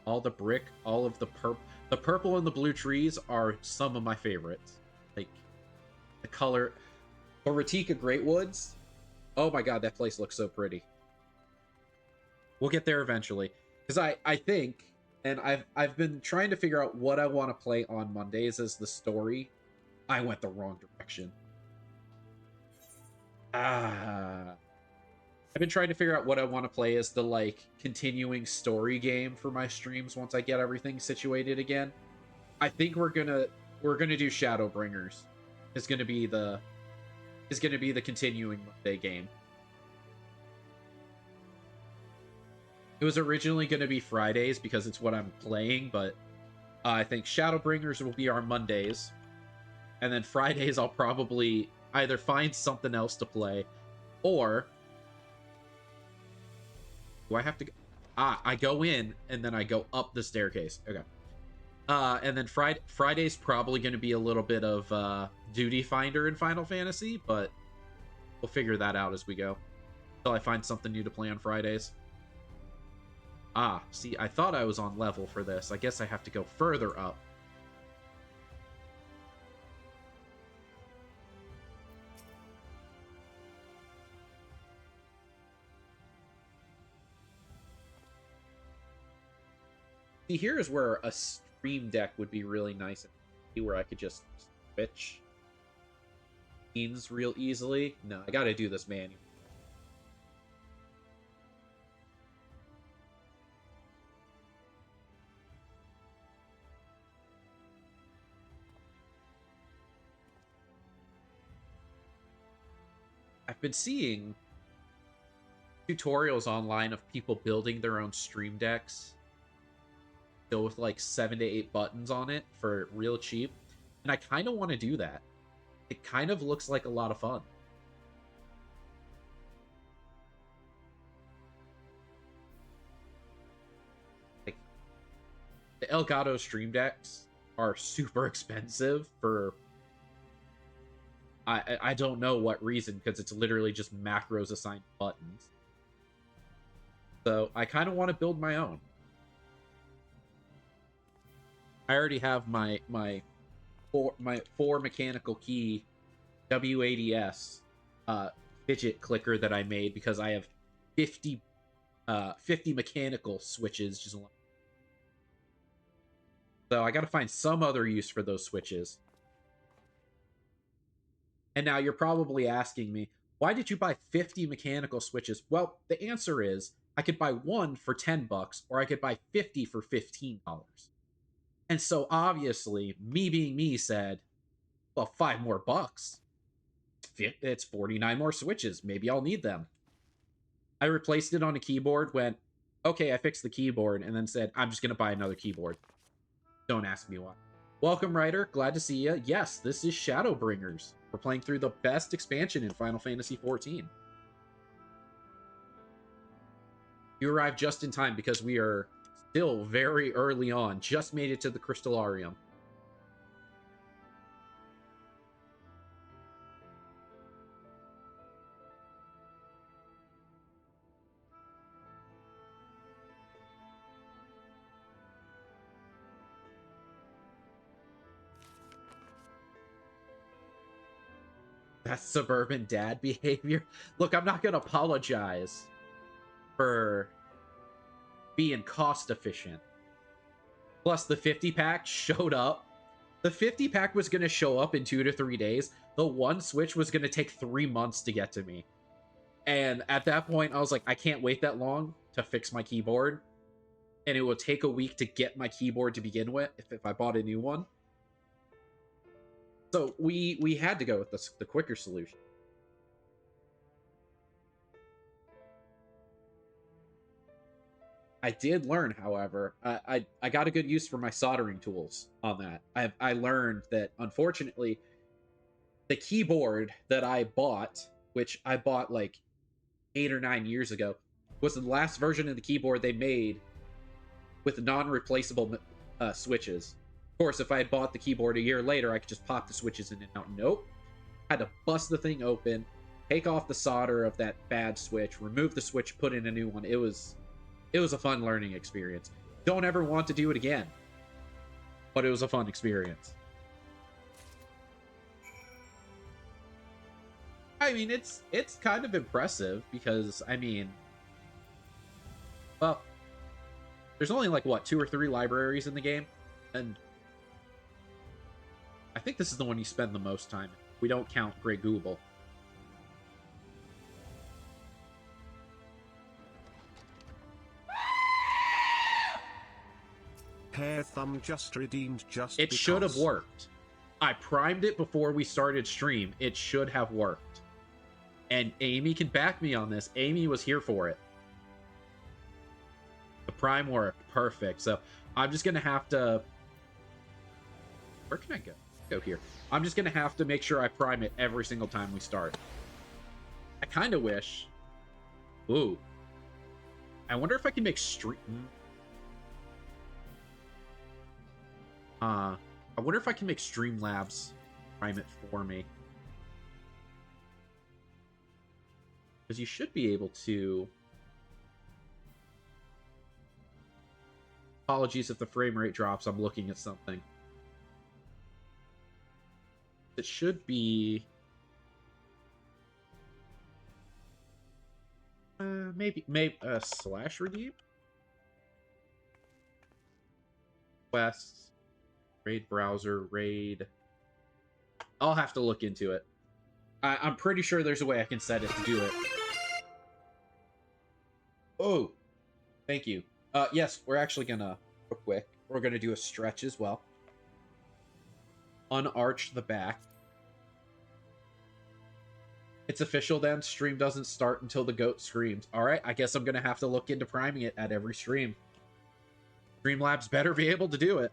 All the brick, all of the purple and the blue trees are some of my favorites. Like, the color... Ratika Greatwoods. Oh my god, that place looks so pretty. We'll get there eventually. Because I think, and I've been trying to figure out what I want to play on Mondays as the story. I went the wrong direction. I've been trying to figure out what I want to play as the, like, continuing story game for my streams once I get everything situated again. I think we're gonna do Shadowbringers. Is gonna be the continuing Monday game. It was originally gonna be Fridays because it's what I'm playing, but I think Shadowbringers will be our Mondays. And then Fridays I'll probably either find something else to play, or... Do I have to go? I go in, and then I go up the staircase. Okay. And then Friday's probably going to be a little bit of Duty Finder in Final Fantasy, but we'll figure that out as we go. Until I find something new to play on Fridays. Ah, see, I thought I was on level for this. I guess I have to go further up. See, here's where a stream deck would be really nice, where I could just switch scenes real easily. No, I gotta do this manually. I've been seeing tutorials online of people building their own stream decks, still with like 7 to 8 buttons on it for real cheap, and I kind of want to do that. It kind of looks like a lot of fun. Like, the Elgato stream decks are super expensive for I don't know what reason, because it's literally just macros assigned buttons. So I kind of want to build my own. I already have my four mechanical key W80S fidget clicker that I made because I have 50 mechanical switches just alone. So I got to find some other use for those switches. And now you're probably asking me, why did you buy 50 mechanical switches? Well, the answer is I could buy one for $10 or I could buy 50 for $15. And so obviously, me being me said, well, 5 more bucks. It's 49 more switches. Maybe I'll need them. I replaced it on a keyboard, went, okay, I fixed the keyboard, and then said, I'm just going to buy another keyboard. Don't ask me why. Welcome, Ryder. Glad to see you. Yes, this is Shadowbringers. We're playing through the best expansion in Final Fantasy XIV. You arrived just in time because we are still very early on. Just made it to the Crystallarium. That's suburban dad behavior. Look, I'm not going to apologize for being cost efficient. Plus, the 50 pack showed up. The 50 pack was going to show up in 2 to 3 days. The one Switch was going to take 3 months to get to me. And at that point, I was like, I can't wait that long to fix my keyboard. And it will take a week to get my keyboard to begin with if I bought a new one. So we had to go with the quicker solution. I did learn, however, I got a good use for my soldering tools on that. I learned that, unfortunately, the keyboard that I bought, which I bought like 8 or 9 years ago, was the last version of the keyboard they made with non-replaceable switches. Of course, if I had bought the keyboard a year later, I could just pop the switches in and out. Nope. Had to bust the thing open, take off the solder of that bad switch, remove the switch, put in a new one. It was a fun learning experience. Don't ever want to do it again. But it was a fun experience. I mean, it's kind of impressive because, I mean, well, there's only like, what, 2 or 3 libraries in the game? And I think this is the one you spend the most time in. We don't count Grey Google. Hair thumb just redeemed just It because. should have worked. I primed it before we started stream. It should have worked. And Amy can back me on this. Amy was here for it. The prime worked. Perfect. So I'm just going to have to... Where can I go? Go here. I'm just going to have to make sure I prime it every single time we start. I kind of wish... Ooh. I wonder if I can make stream... I wonder if I can make Streamlabs prime it for me. Because you should be able to... Apologies if the frame rate drops. I'm looking at something. It should be... maybe slash redeem? Quests, raid browser, raid. I'll have to look into it. I'm pretty sure there's a way I can set it to do it. Oh, thank you. Yes, we're actually gonna, real quick, we're gonna do a stretch as well. Unarch the back. It's official then. Stream doesn't start until the goat screams. Alright, I guess I'm gonna have to look into priming it at every stream. Streamlabs better be able to do it.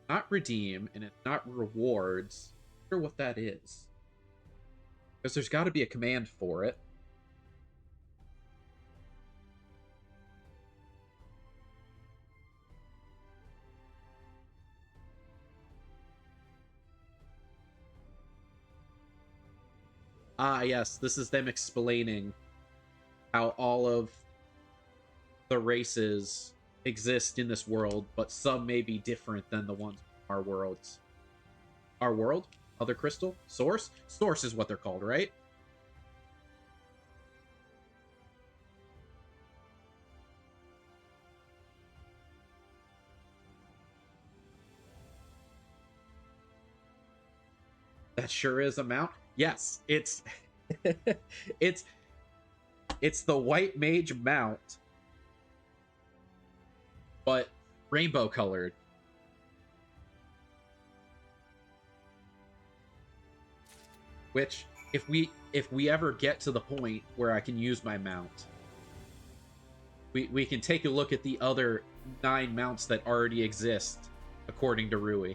Not redeem, and it's not rewards. I wonder what that is. Because there's got to be a command for it. Ah, yes, this is them explaining how all of the races exist in this world, but some may be different than the ones in our worlds. Our world? Other crystal? Source? Source is what they're called, right? That sure is a mount. Yes, it's it's the white mage mount, but rainbow colored. Which, if we ever get to the point where I can use my mount, we can take a look at the other 9 mounts that already exist, according to Rui.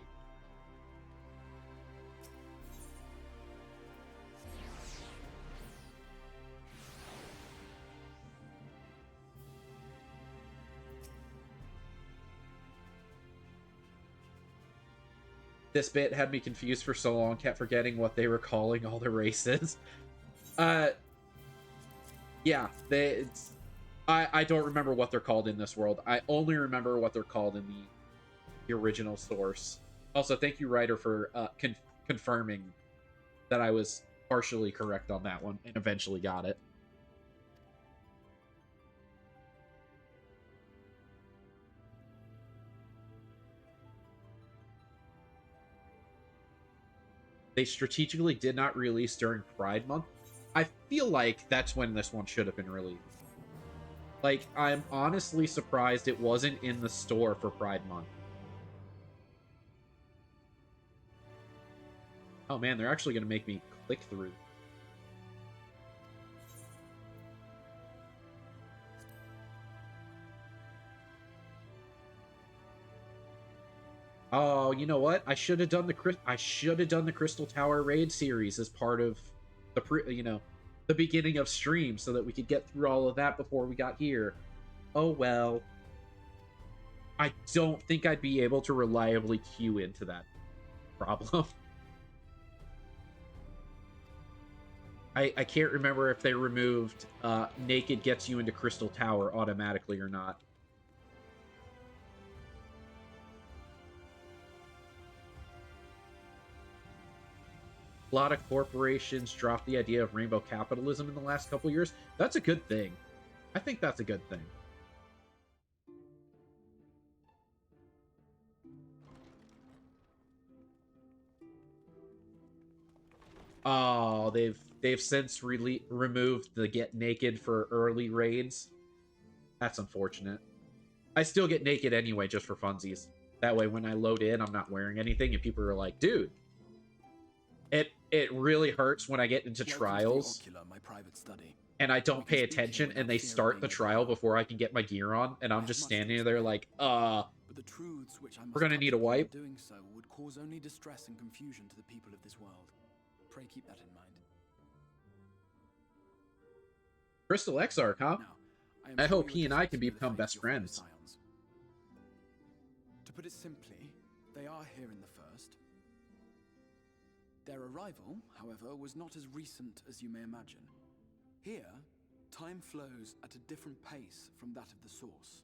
This bit had me confused for so long, kept forgetting what they were calling all the races. Yeah, I don't remember what they're called in this world. I only remember what they're called in the original source. Also, thank you, Ryder, for confirming that I was partially correct on that one and eventually got it. They strategically did not release during Pride Month. I feel like that's when this one should have been released. Like, I'm honestly surprised it wasn't in the store for Pride Month. Oh man, they're actually going to make me click through. Oh, you know what? I should have done the Crystal Tower raid series as part of the the beginning of stream so that we could get through all of that before we got here. Oh well. I don't think I'd be able to reliably queue into that problem. I can't remember if they removed Naked gets you into Crystal Tower automatically or not. A lot of corporations dropped the idea of rainbow capitalism in the last couple years. That's a good thing. I think that's a good thing. Oh, they've since removed the get naked for early raids. That's unfortunate. I still get naked anyway just for funsies. That way when I load in, I'm not wearing anything and people are like, dude, it really hurts when I get into trials and I don't pay attention and they start the trial before I can get my gear on and I'm just standing there like, we're gonna need a wipe. Doing so would cause only distress and confusion to the people of this world. Pray keep that in mind. Crystal Exarch, huh? Now, I hope he and I can become best friends. To put it simply, they are here in the first. Their arrival, however, was not as recent as you may imagine. Here, time flows at a different pace from that of the source.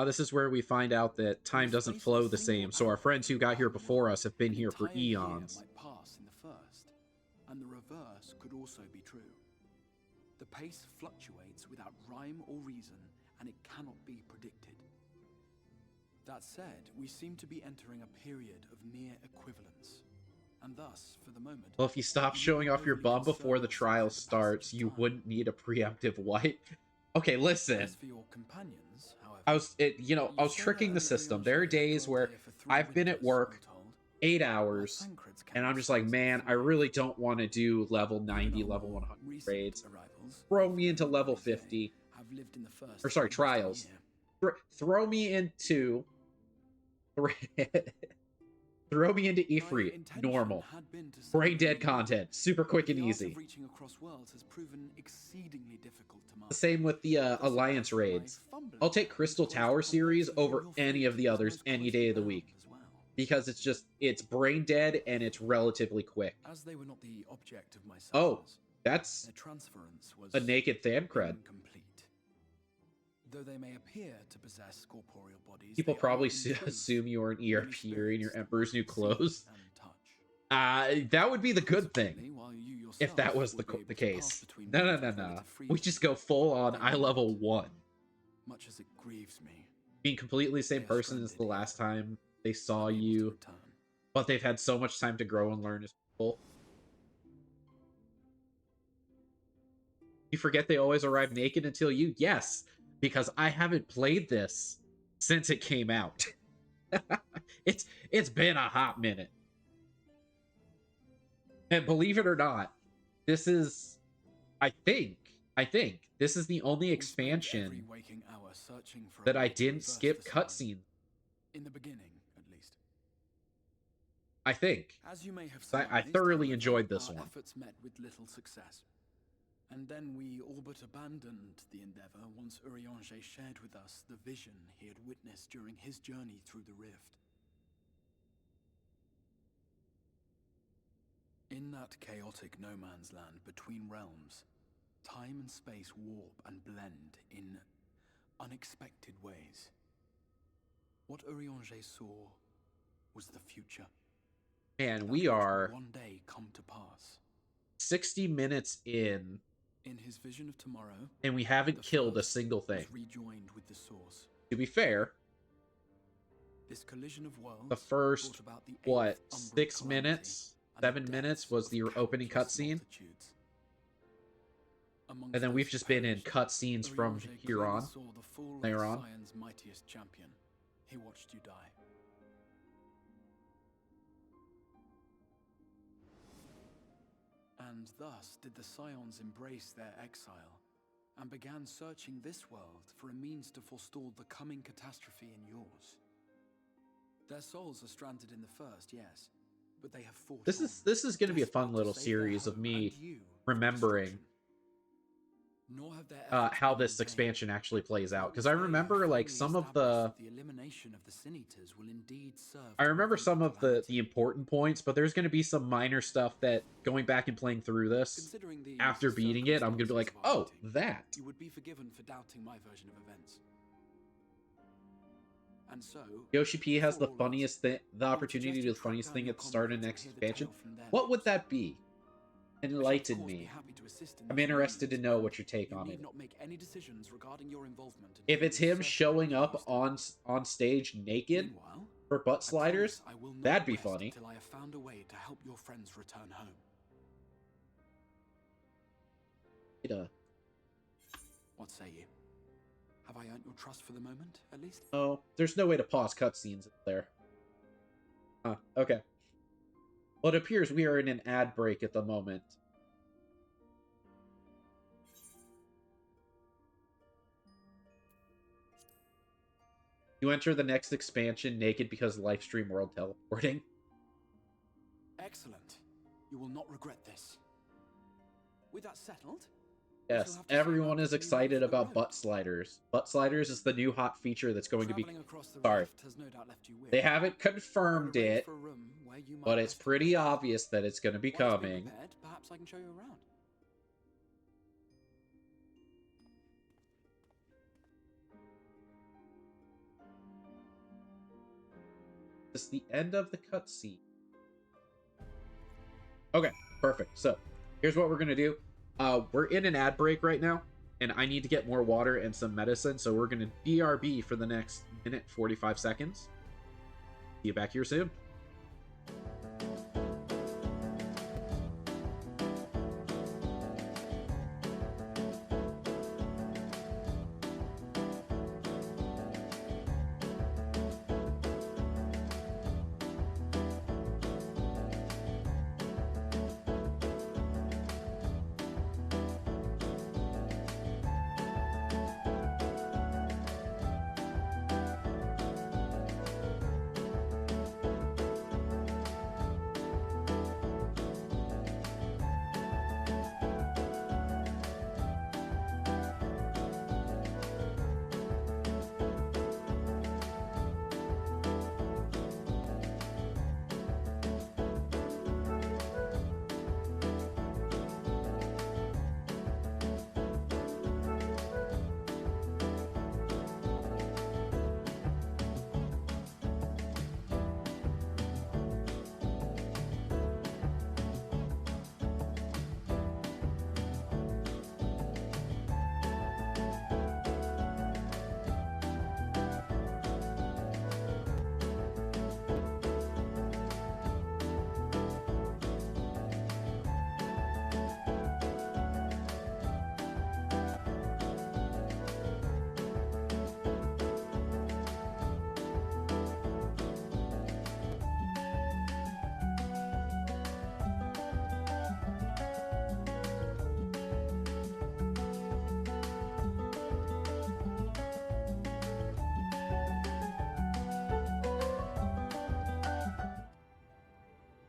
This is where we find out that time doesn't flow the same, so our friends who got here before us have been here for eons. Might pass in the first, and the reverse could also be true. The pace fluctuates without rhyme or reason, and it cannot be predicted. That said, we seem to be entering a period of near equivalence, and thus, for the moment... Well, if you stop showing off your bum before the trial starts, you wouldn't need a preemptive wipe. Okay, listen. As for your companions, however, I was tricking the system. There are days where I've been at work 8 hours, and I'm just like, man, I really don't want to do level 90, level 100 raids. Throw me into level 50. Or sorry, trials. Throw me into... Throw me into Ifrit. Normal. Brain dead content. Super quick and easy. The same with the Alliance raids. I'll take Crystal Tower series over any of the others any day of the week. Because it's brain dead and it's relatively quick. As they were not the object of my Oh, that's a naked Thancred. Though they may appear to possess corporeal bodies, People probably assume you're an ERPer in your Emperor's New Clothes. That would be the good thing, if that was the case. No. We just go full on eye level 1. Much as it grieves me, being completely the same person as the last time they saw you, but they've had so much time to grow and learn as people. You forget they always arrive naked until you? Yes, because I haven't played this since it came out. It's been a hot minute. And believe it or not, this is, I think, this is the only expansion that I didn't skip cutscenes. In the beginning, at least. I think. As you may have I thoroughly enjoyed this our one. efforts met with little success. And then we all but abandoned the endeavor once Urianger shared with us the vision he had witnessed during his journey through the rift. In that chaotic no-man's land between realms, time and space warp and blend in unexpected ways. What Urianger saw was the future. Man, we are one day come to pass. 60 minutes in his vision of tomorrow, and we haven't killed a single thing. Rejoined with the source. To be fair, this collision of worlds the first, what, 6 minutes, 7 minutes was the opening cutscene. And then we've just been in cutscenes from here on. There on. Mightiest champion. He watched you die. And thus did the Scions embrace their exile, and began searching this world for a means to forestall the coming catastrophe in yours. Their souls are stranded in the first, yes, but they have fought. This is going to be a fun little series of me remembering how this expansion actually plays out, because I remember like some of the important points, but there's going to be some minor stuff that going back and playing through this after beating it, I'm going to be like, oh, that. You would be forgiven for doubting my version of events. And so Yoshi P has the opportunity to do the funniest thing at the start of the next expansion. What would that be? Enlighten me. I'm interested to know what your take on it. If it's him showing up on stage naked for butt sliders, that'd be funny. Till I have found a way to help your friends return home. What say you? Have I earned your trust for the moment, at least? Oh, there's no way to pause cutscenes there. Huh, okay. Well, it appears we are in an ad break at the moment. You enter the next expansion naked because livestream world teleporting. Excellent. You will not regret this. With that settled, Yes, everyone is excited about butt sliders. Butt sliders is the new hot feature that's going to be... Sorry. They haven't confirmed it, but it's pretty obvious that it's going to be coming. Perhaps I can show you around. It's the end of the cutscene. Okay, perfect. So, here's what we're going to do. We're in an ad break right now, and I need to get more water and some medicine, so we're going to BRB for the next minute 45 seconds. See you back here soon.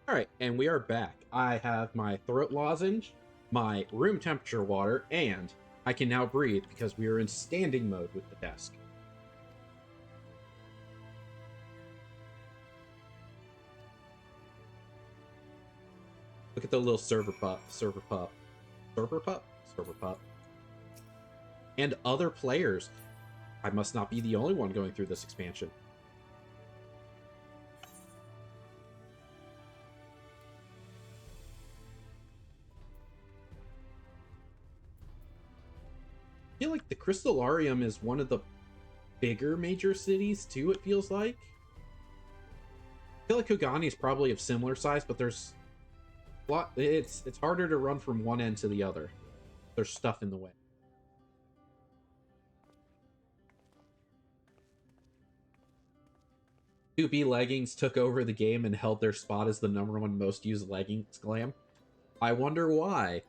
Alright, and we are back. I have my throat lozenge, my room temperature water, and I can now breathe because we are in standing mode with the desk. Look at the little server pup. And other players. I must not be the only one going through this expansion. I feel like the Crystallarium is one of the bigger major cities too, it feels like. I feel like Kogani is probably of similar size, but there's a lot, it's harder to run from one end to the other. There's stuff in the way. B leggings took over the game and held their spot as the #1 most used leggings glam. I wonder why.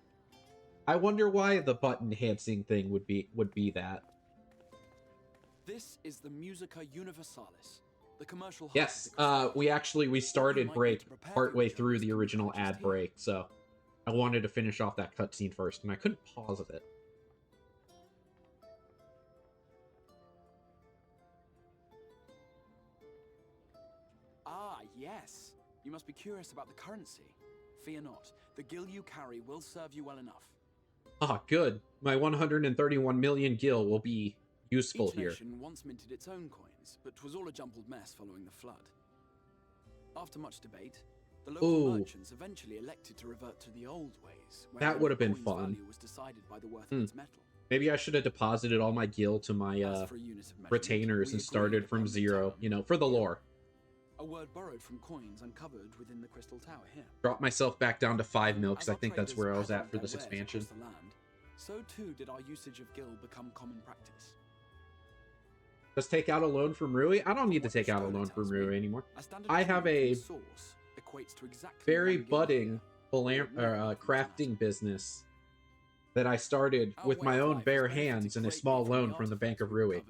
I wonder why the button enhancing thing would be that. This is the Musica Universalis, the commercial. Yes, we started break partway through the original ad break, so I wanted to finish off that cutscene first, and I couldn't pause it. Ah, yes. You must be curious about the currency. Fear not. The gil you carry will serve you well enough. Ah, good. My 131 million gil will be useful here. Each nation once minted its own coins, but 'twas all a jumbled mess following the flood. After much debate, the local merchants eventually elected to revert to the old ways. That would have been fun. Value was decided by the worth of its metal. Maybe I should have deposited all my gil to my retainers and started from zero, you know, for the lore. A word borrowed from coins uncovered within the Crystal Tower here. Drop myself back down to 5 mil, because I think that's where I was at for this expansion. So too did our usage of gil become common practice. Just take out a loan from Rui? I don't need to take out a loan from Rui anymore. I have a very budding crafting business that I started with my own bare hands and a small loan from the Bank of Rui.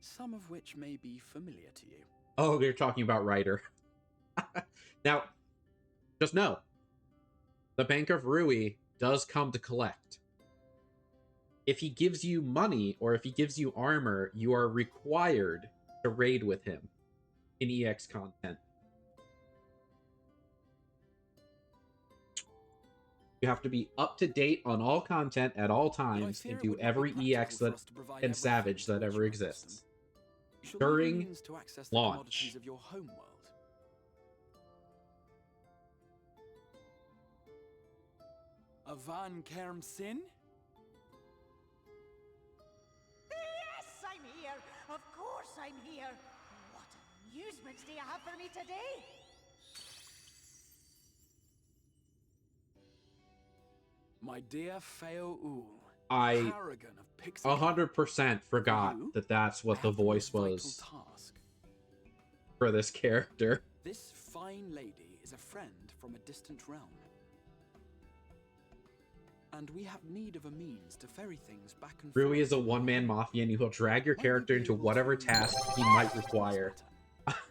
Some of which may be familiar to you. Oh, you're talking about Ryder. Now, just know, the Bank of Rui does come to collect. If he gives you money or if he gives you armor, you are required to raid with him in EX content. You have to be up to date on all content at all times and do every EX that and Savage that ever exists. During launch. Of your home world. Avan Kerm Sin? Yes, I'm here. Of course I'm here. What amusements do you have for me today? My dear Feo Ul, I paragon of Pixie 100% forgot You? that that's what I the have the most voice vital was task. for this character. This fine lady is a friend from a distant realm. And we have need of a means to ferry things back and Rui forth. is a one-man mafia and he will drag your Might character we be into able whatever to task he help might us with this require.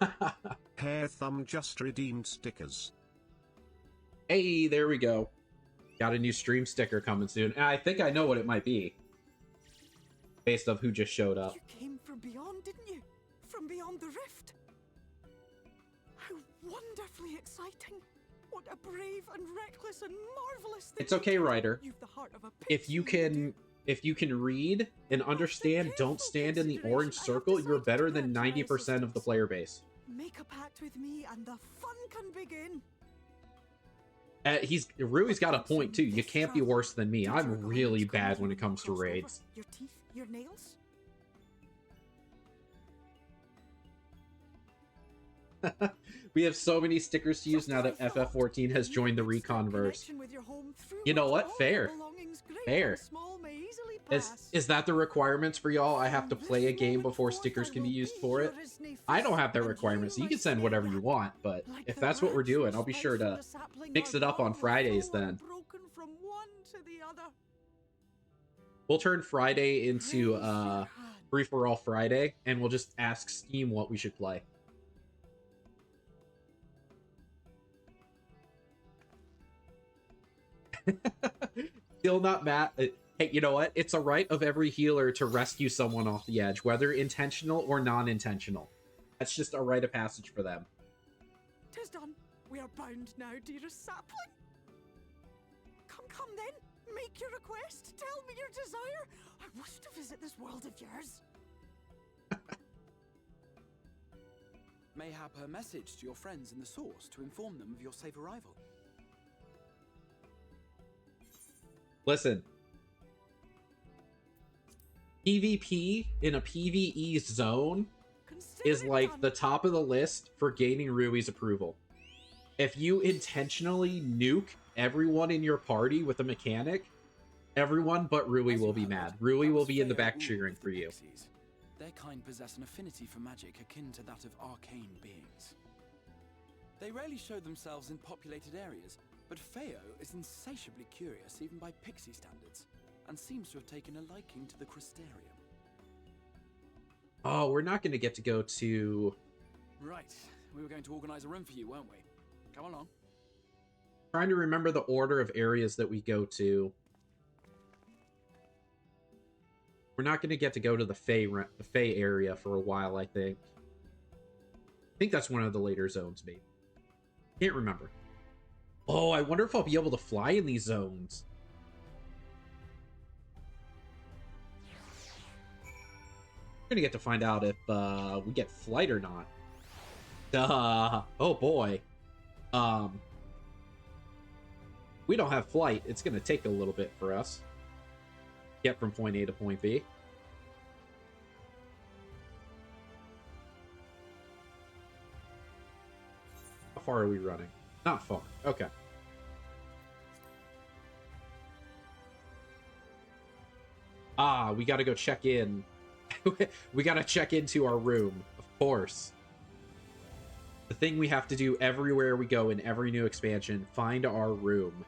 matter? Hair Thumb just redeemed stickers. Hey, there we go. Got a new stream sticker coming soon. And I think I know what it might be. Based off who just showed up. You came from beyond, didn't you? From beyond the rift. How wonderfully exciting. What a brave and reckless and marvelous thing. It's okay, Ryder. You've the heart of a If you pixie, can read and understand, don't stand in the orange circle, you're better than 90% of the player base. make a pact with me and the fun can begin. Rui's got a point too. You can't be worse than me. I'm really bad when it comes to raids. Your teeth, your nails. We have so many stickers to use now that FF14 has joined the Reconverse. You know what? Fair. Fair. Is that the requirements for y'all? I have to play a game before stickers can be used for it? I don't have that requirements. You can send whatever you want, but if that's what we're doing, I'll be sure to mix it up on Fridays then. We'll turn Friday into Free For All Friday, and we'll just ask Steam what we should play. Still not mad. Hey, you know what? It's a right of every healer to rescue someone off the edge, whether intentional or non-intentional. That's just a rite of passage for them. 'Tis done. We are bound now, dearest sapling. Come then. Make your request. Tell me your desire. I wish to visit this world of yours. Mayhap her message to your friends in the source to inform them of your safe arrival. Listen. PvP in a PvE zone is like the top of the list for gaining Rui's approval. If you intentionally nuke everyone in your party with a mechanic, everyone but Rui will be mad. Rui will be in the back cheering for you. Their kind possess an affinity for magic akin to that of arcane beings. They rarely show themselves in populated areas, but Feo is insatiably curious even by pixie standards, and seems to have taken a liking to the Crystarium. Oh, we're not going to get to go to... Right, we were going to organize a room for you, weren't we? Come along. Trying to remember the order of areas that we go to. We're not going to get to go to the Fae area for a while, I think. I think that's one of the later zones, maybe. Can't remember. Oh, I wonder if I'll be able to fly in these zones. We're going to get to find out if we get flight or not. Oh boy. We don't have flight. It's going to take a little bit for us. Get from point A to point B. How far are we running? Not far. Okay. Ah, we gotta go check in. We gotta check into our room, of course. The thing we have to do everywhere we go in every new expansion, find our room.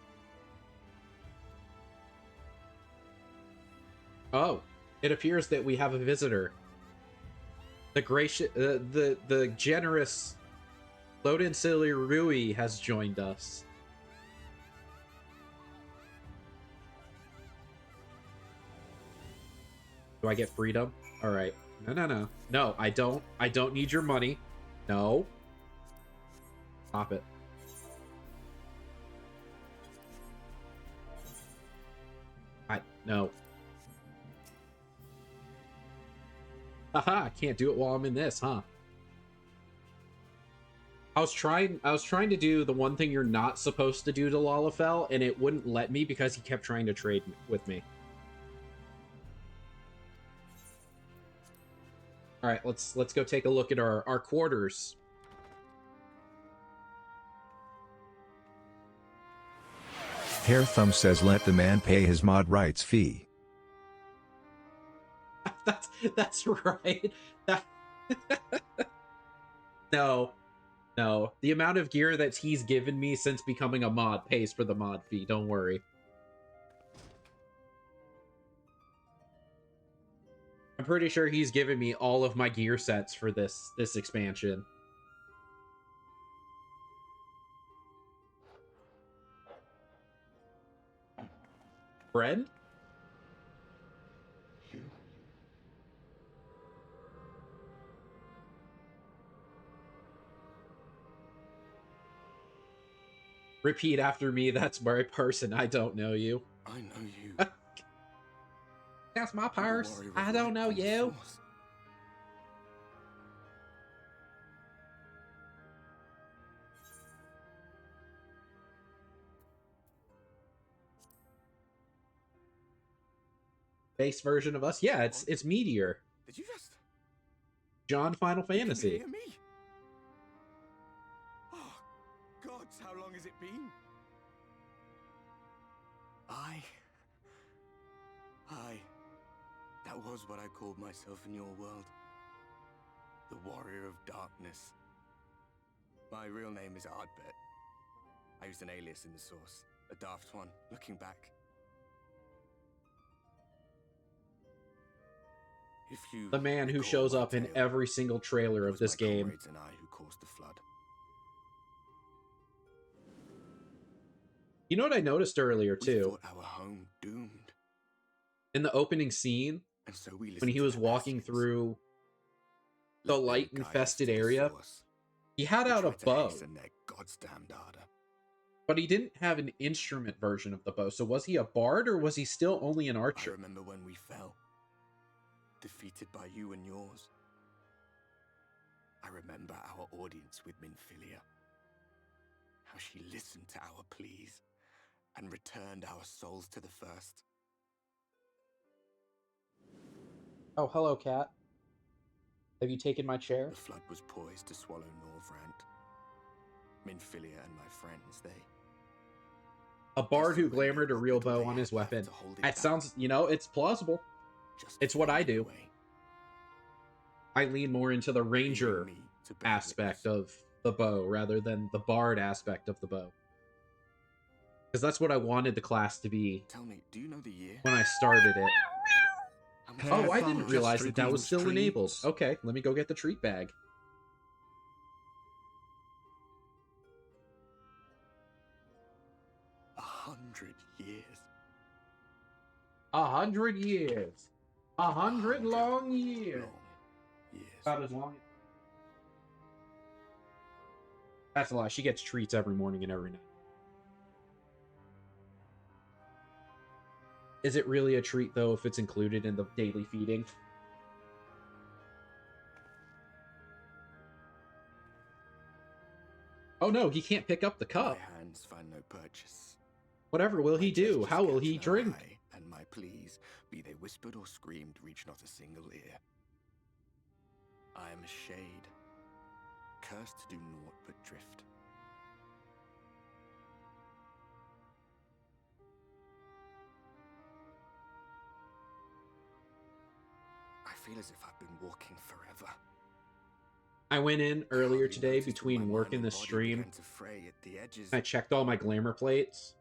Oh, it appears that we have a visitor. The gracious, the generous Loden Silly Rui has joined us. Do I get freedom? All right. No, no, no. No, I don't. I don't need your money. No. Stop it. No. Haha, I can't do it while I'm in this, huh? I was trying to do the one thing you're not supposed to do to Lalafell, and it wouldn't let me because he kept trying to trade with me. All right, let's go take a look at our quarters. Hair Thumb says let the man pay his mod rights fee. That's right. No. No. The amount of gear that he's given me since becoming a mod pays for the mod fee, don't worry. I'm pretty sure he's given me all of my gear sets for this expansion. Friend? Repeat after me, that's my person. I don't know you. I know you. That's my purse. I don't know you. Base version of us? Yeah, it's Meteor. Did you just... John Final Fantasy. Hear me? Oh, gods, how long has it been? That was what I called myself in your world. The Warrior of Darkness. My real name is Ardbert. I used an alias in the source. A daft one, looking back. If you The man who shows up in every single trailer of this game. It was my comrades and I who caused the flood. You know what I noticed earlier We too? thought our home doomed. In the opening scene, And so we when he listened was to walking messages. through the Let them light guide us infested to the area, source. he had We out a tried to bow, hasten their goddamned ardor. but he didn't have an instrument version of the bow. So was he a bard or was he still only an I archer? remember when we fell, defeated by you and yours. I remember our audience with Minfilia. How she listened to our pleas and returned our souls to the first. Oh, hello, cat. Have you taken my chair? The flood was poised to swallow Norvrant. Minfilia and my friends, they... A bard who surrendered glamored a what real little bow they on his had left weapon. to hold it That back. sounds, you know, it's plausible. Just It's what I faded do. away, I lean more into the ranger leaving me to bear aspect witness. of the bow rather than the bard aspect of the bow. Because that's what I wanted the class to be Tell me, do you know the year? when I started it. How much Oh, I Thumb didn't just realize that was redeemed still enabled. treats. Okay, let me go get the treat bag. $100 years. 100 years. 100 long years. Long years. About as long. That's a lie. She gets treats every morning and every night. Is it really a treat, though, if it's included in the daily feeding? Oh no, he can't pick up the cup. My hands find no purchase. Whatever will he My do? gestures How will catch he no drink? eye, and my pleas, be they whispered or screamed, reach not a single ear. I am a shade, cursed to do naught but drift. I feel as if I've been walking forever. I went in earlier Hardly today noticed when my between work mind and the body stream. began to fray at the edges. I checked all my glamour plates.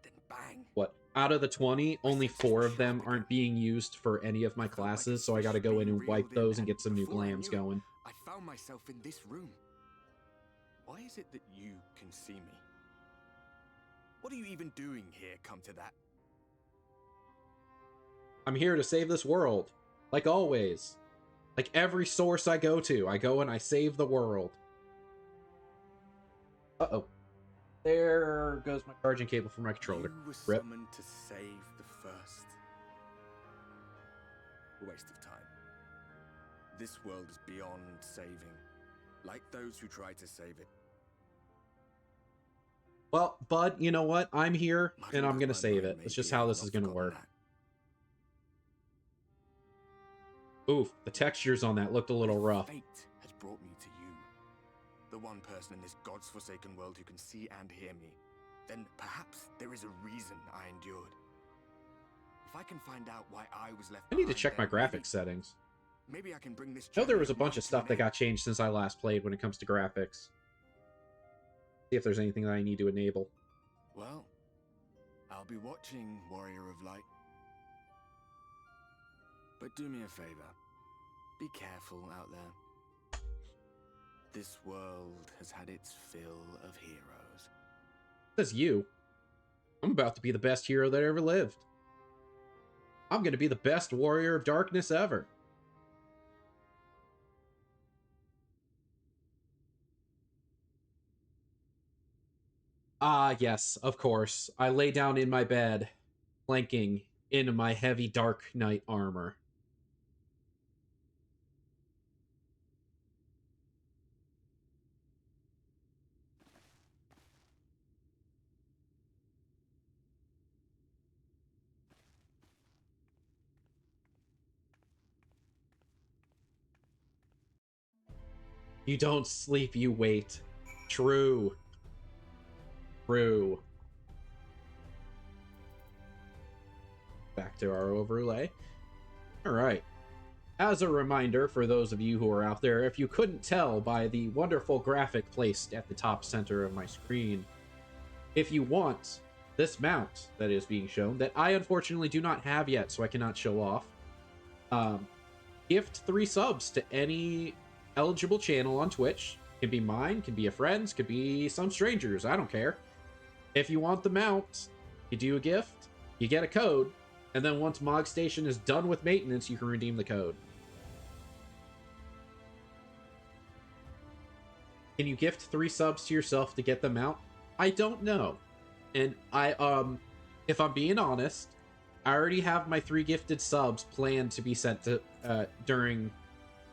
Then bang! What? Out of the 20, only 4 of them aren't being used for any of my classes, so I gotta go in and wipe those and get some new glams going. I found myself in this room. Why is it that you can see me? What are you even doing here, come to that? I'm here to save this world. Like always. Like every source I go to, I go and I save the world. Uh-oh. There goes my charging cable for my controller. You were Rip. summoned to save the first. A waste of time. This world is beyond saving, like those who try to save it. Well, bud, you know what? I'm here, Muddling and I'm with gonna my save brain, it. It's maybe just I how have this is not gonna forgotten work. that. Oof, the textures on that looked a little rough. Fate has brought me to you. The one person in this God's forsaken world who can see and hear me. Then perhaps there is a reason I endured. If I can find out why I was left I need to behind, check my then graphics settings. maybe I can bring this I know there journey was a of bunch mine of to stuff an that end. got changed since I last played when it comes to graphics. See if there's anything that I need to enable. Well, I'll be watching, Warrior of Light. But do me a favor. Be careful out there. This world has had its fill of heroes. Says you. I'm about to be the best hero that ever lived. I'm gonna be the best warrior of darkness ever. Ah, yes, of course. I lay down in my bed, flanking in my heavy dark knight armor. You don't sleep, you wait. True. True. Back to our overlay. Alright. As a reminder for those of you who are out there, if you couldn't tell by the wonderful graphic placed at the top center of my screen, if you want this mount that is being shown, that I unfortunately do not have yet, so I cannot show off, gift 3 subs to any eligible channel on Twitch. Can be mine, can be a friend's, could be some strangers, I don't care. If you want the mount, you do a gift, you get a code, and then once Mog Station is done with maintenance, you can redeem the code. Can you gift 3 subs to yourself to get the mount? I don't know. And if I'm being honest, I already have my 3 gifted subs planned to be sent to,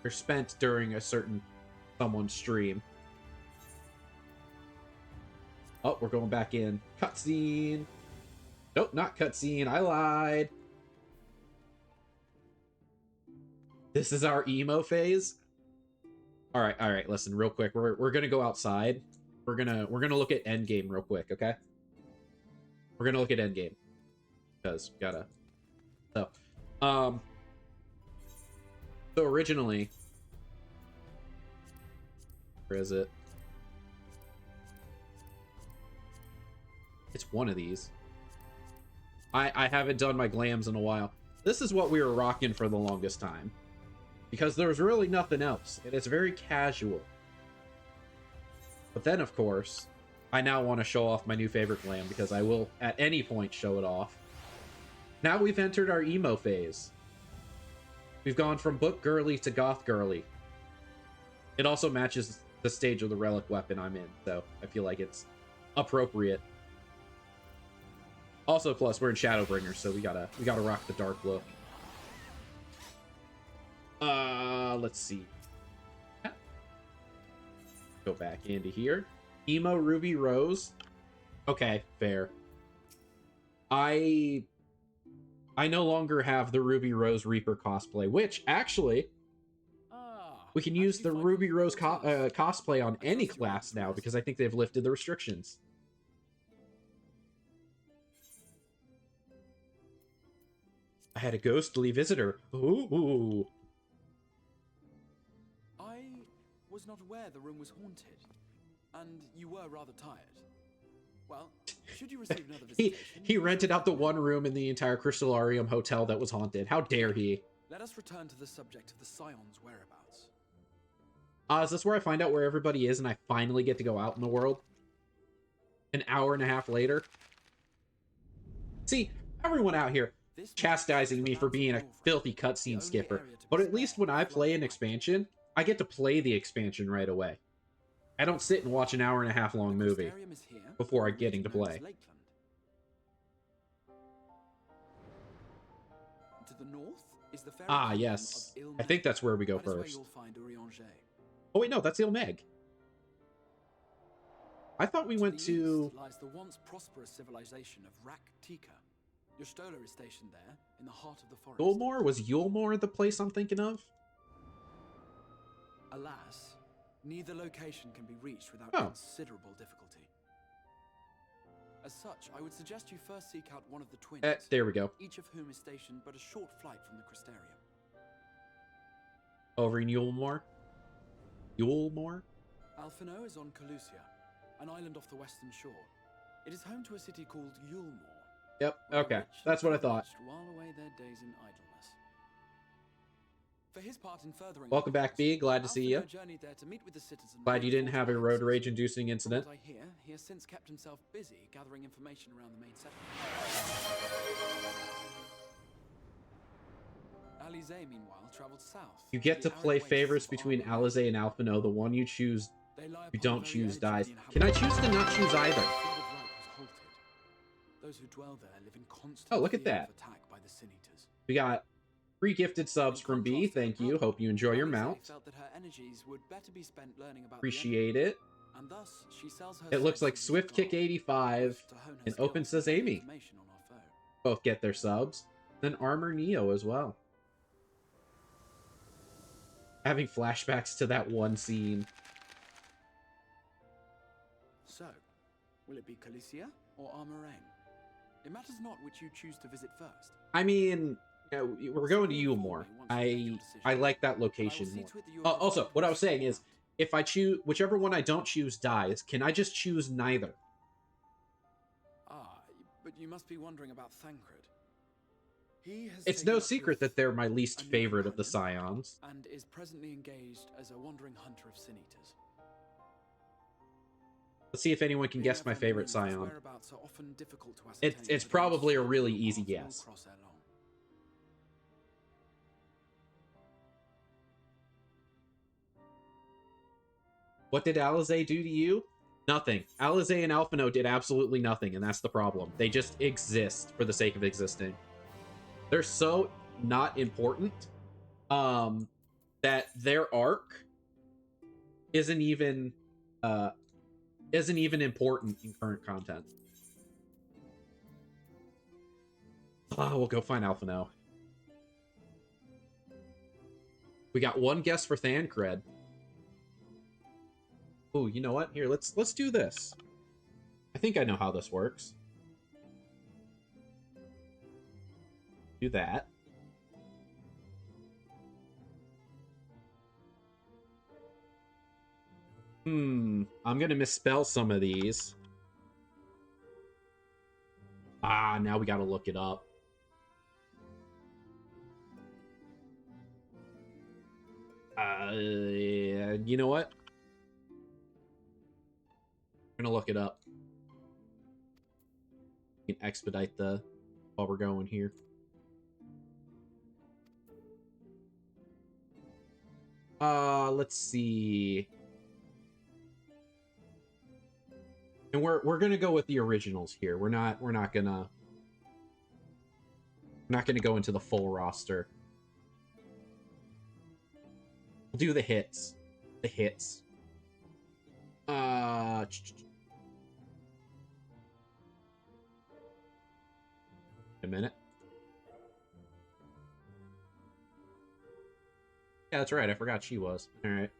spent during a certain someone's stream. Oh, we're going back in. Cutscene. Nope, not cutscene. I lied. This is our emo phase. All right. Listen, real quick. We're gonna go outside. We're gonna look at endgame real quick. Okay. We're gonna look at endgame because gotta. So originally, where is it? It's one of these. I haven't done my glams in a while. This is what we were rocking for the longest time. Because there was really nothing else. And it's very casual. But then, of course, I now want to show off my new favorite glam because I will, at any point, show it off. Now we've entered our emo phase. We've gone from book girly to goth girly. It also matches the stage of the relic weapon I'm in, so I feel like it's appropriate. Also, plus we're in Shadowbringers, so we gotta rock the dark look. Let's see. Go back into here. Emo Ruby Rose. Okay, fair. I no longer have the Ruby Rose Reaper cosplay, which actually we can use the Ruby Rose cosplay on any class now because I think they've lifted the restrictions. I had a ghostly visitor. Ooh. I was not aware the room was haunted, and you were rather tired. Well, should you receive another visitation... he rented out the one room in the entire Crystallarium hotel that was haunted. How dare he? Let us return to the subject of the Scion's whereabouts. Is this where I find out where everybody is and I finally get to go out in the world? An hour and a half later? See, everyone out here, chastising me for being a filthy cutscene skipper. But at least when I play an expansion, I get to play the expansion right away. I don't sit and watch an hour and a half long movie before I getting to play. To the north is the fairy Ah, kingdom yes. of I think that's where we go That is where first. you'll find Urianger. Oh wait, no, that's Ilmeg. I thought we went the to... east lies the once prosperous civilization of Rak-Tika. Your Stola is stationed there, in the heart of the forest. Yulmore? Was Yulmore the place I'm thinking of? Alas, neither location can be reached without considerable difficulty. As such, I would suggest you first seek out one of the twins. There we go. Each of whom is stationed but a short flight from the Crystarium. Over in Yulmore? Yulmore? Alphino is on Calusia, an island off the western shore. It is home to a city called Yulmore. Yep, okay. That's what I thought. While away their days in idleness. For his part in furthering Welcome back, B. Glad to see you. Journeyed there to meet with the citizens. Glad you didn't have a road rage-inducing incident. From what I hear, he has since kept himself busy gathering information around the main settlement. Alize, meanwhile, traveled south. You get to play favorites between Alize and Alphino. The one you choose, you don't choose dies. Can I choose to not choose either? Those who dwell there live in constant Oh, look at fear that. of attack by the Sin-Eaters. We got 3 gifted subs from B. Thank you. Hope you enjoy your mount. Felt that her energies would better be spent learning about Appreciate it. and thus she sells her It looks like services Swift to Kick God, 85 to hone her and skills Open and Says gain Amy information on our foe. both get their subs. Then Armor Neo as well. Having flashbacks to that one scene. So, will it be Calicia or Armoraine? It matters not which you choose to visit first. I mean, we're going to Yulmore. I like that location more. Also, what I was saying is, if I choose whichever one I don't choose dies, can I just choose neither? Ah, but you must be wondering about Thancred. He has It's taken no up secret with that they're my least a new favorite of the companion Scions. and is presently engaged as a wandering hunter of Sin-Eaters. Let's see if anyone can guess my favorite Scion. Whereabouts are often difficult to ascertain It's for probably those a really who easy often will guess. cross ere long. What did Alize do to you? Nothing. Alize and Alphino did absolutely nothing, and that's the problem. They just exist for the sake of existing. They're so not important that their arc isn't even important in current content. We'll go find Alphino. We got one guess for Thancred. Oh, you know what? Here, let's do this. I think I know how this works. Do that. I'm gonna misspell some of these. Now we gotta look it up. You know what? I'm gonna look it up. We can expedite while we're going here. Let's see. And we're gonna go with the originals here. We're not gonna go into the full roster. We'll do the hits. The hits. A minute. Yeah, that's right. I forgot she was. All right.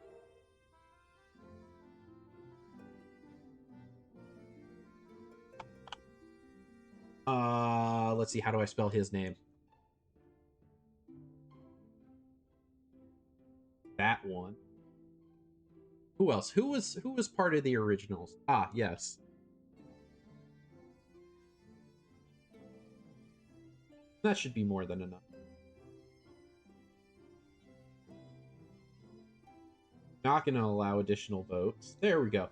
Let's see. How do I spell his name? That one. Who else? Who was part of the originals? Ah, yes. That should be more than enough. Not gonna allow additional votes. There we go.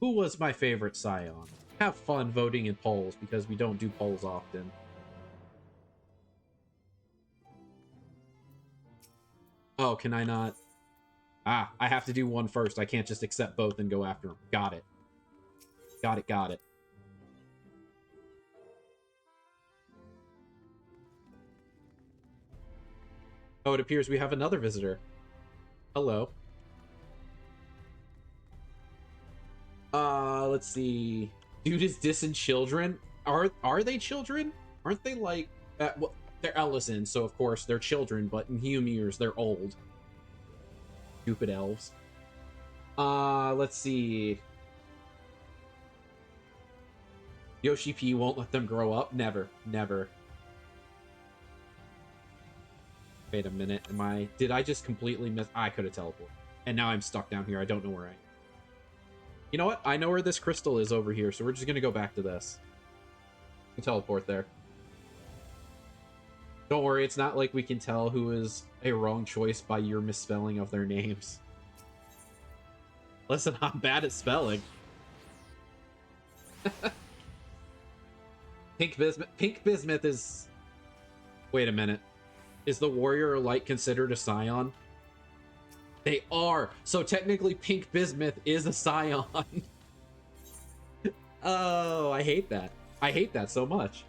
Who was my favorite Scion? Have fun voting in polls, because we don't do polls often. Oh, can I not? Ah, I have to do one first. I can't just accept both and go after them. Got it. Got it, got it. Oh, it appears we have another visitor. Hello. Let's see. Dude is dissing children. Are they children? Aren't they like... well, they're Ellison, so of course they're children, but in Humirs, they're old. Stupid elves. Let's see. Yoshi P won't let them grow up? Never. Never. Wait a minute. Did I just completely miss... I could have teleported. And now I'm stuck down here. I don't know where I am. You know what? I know where this crystal is over here, so we're just going to go back to this. We teleport there. Don't worry, it's not like we can tell who is a wrong choice by your misspelling of their names. Listen, I'm bad at spelling. Pink Bismuth is... Wait a minute. Is the Warrior Light considered a Scion? They are! So technically Pink Bismuth is a Scion. Oh, I hate that. I hate that so much.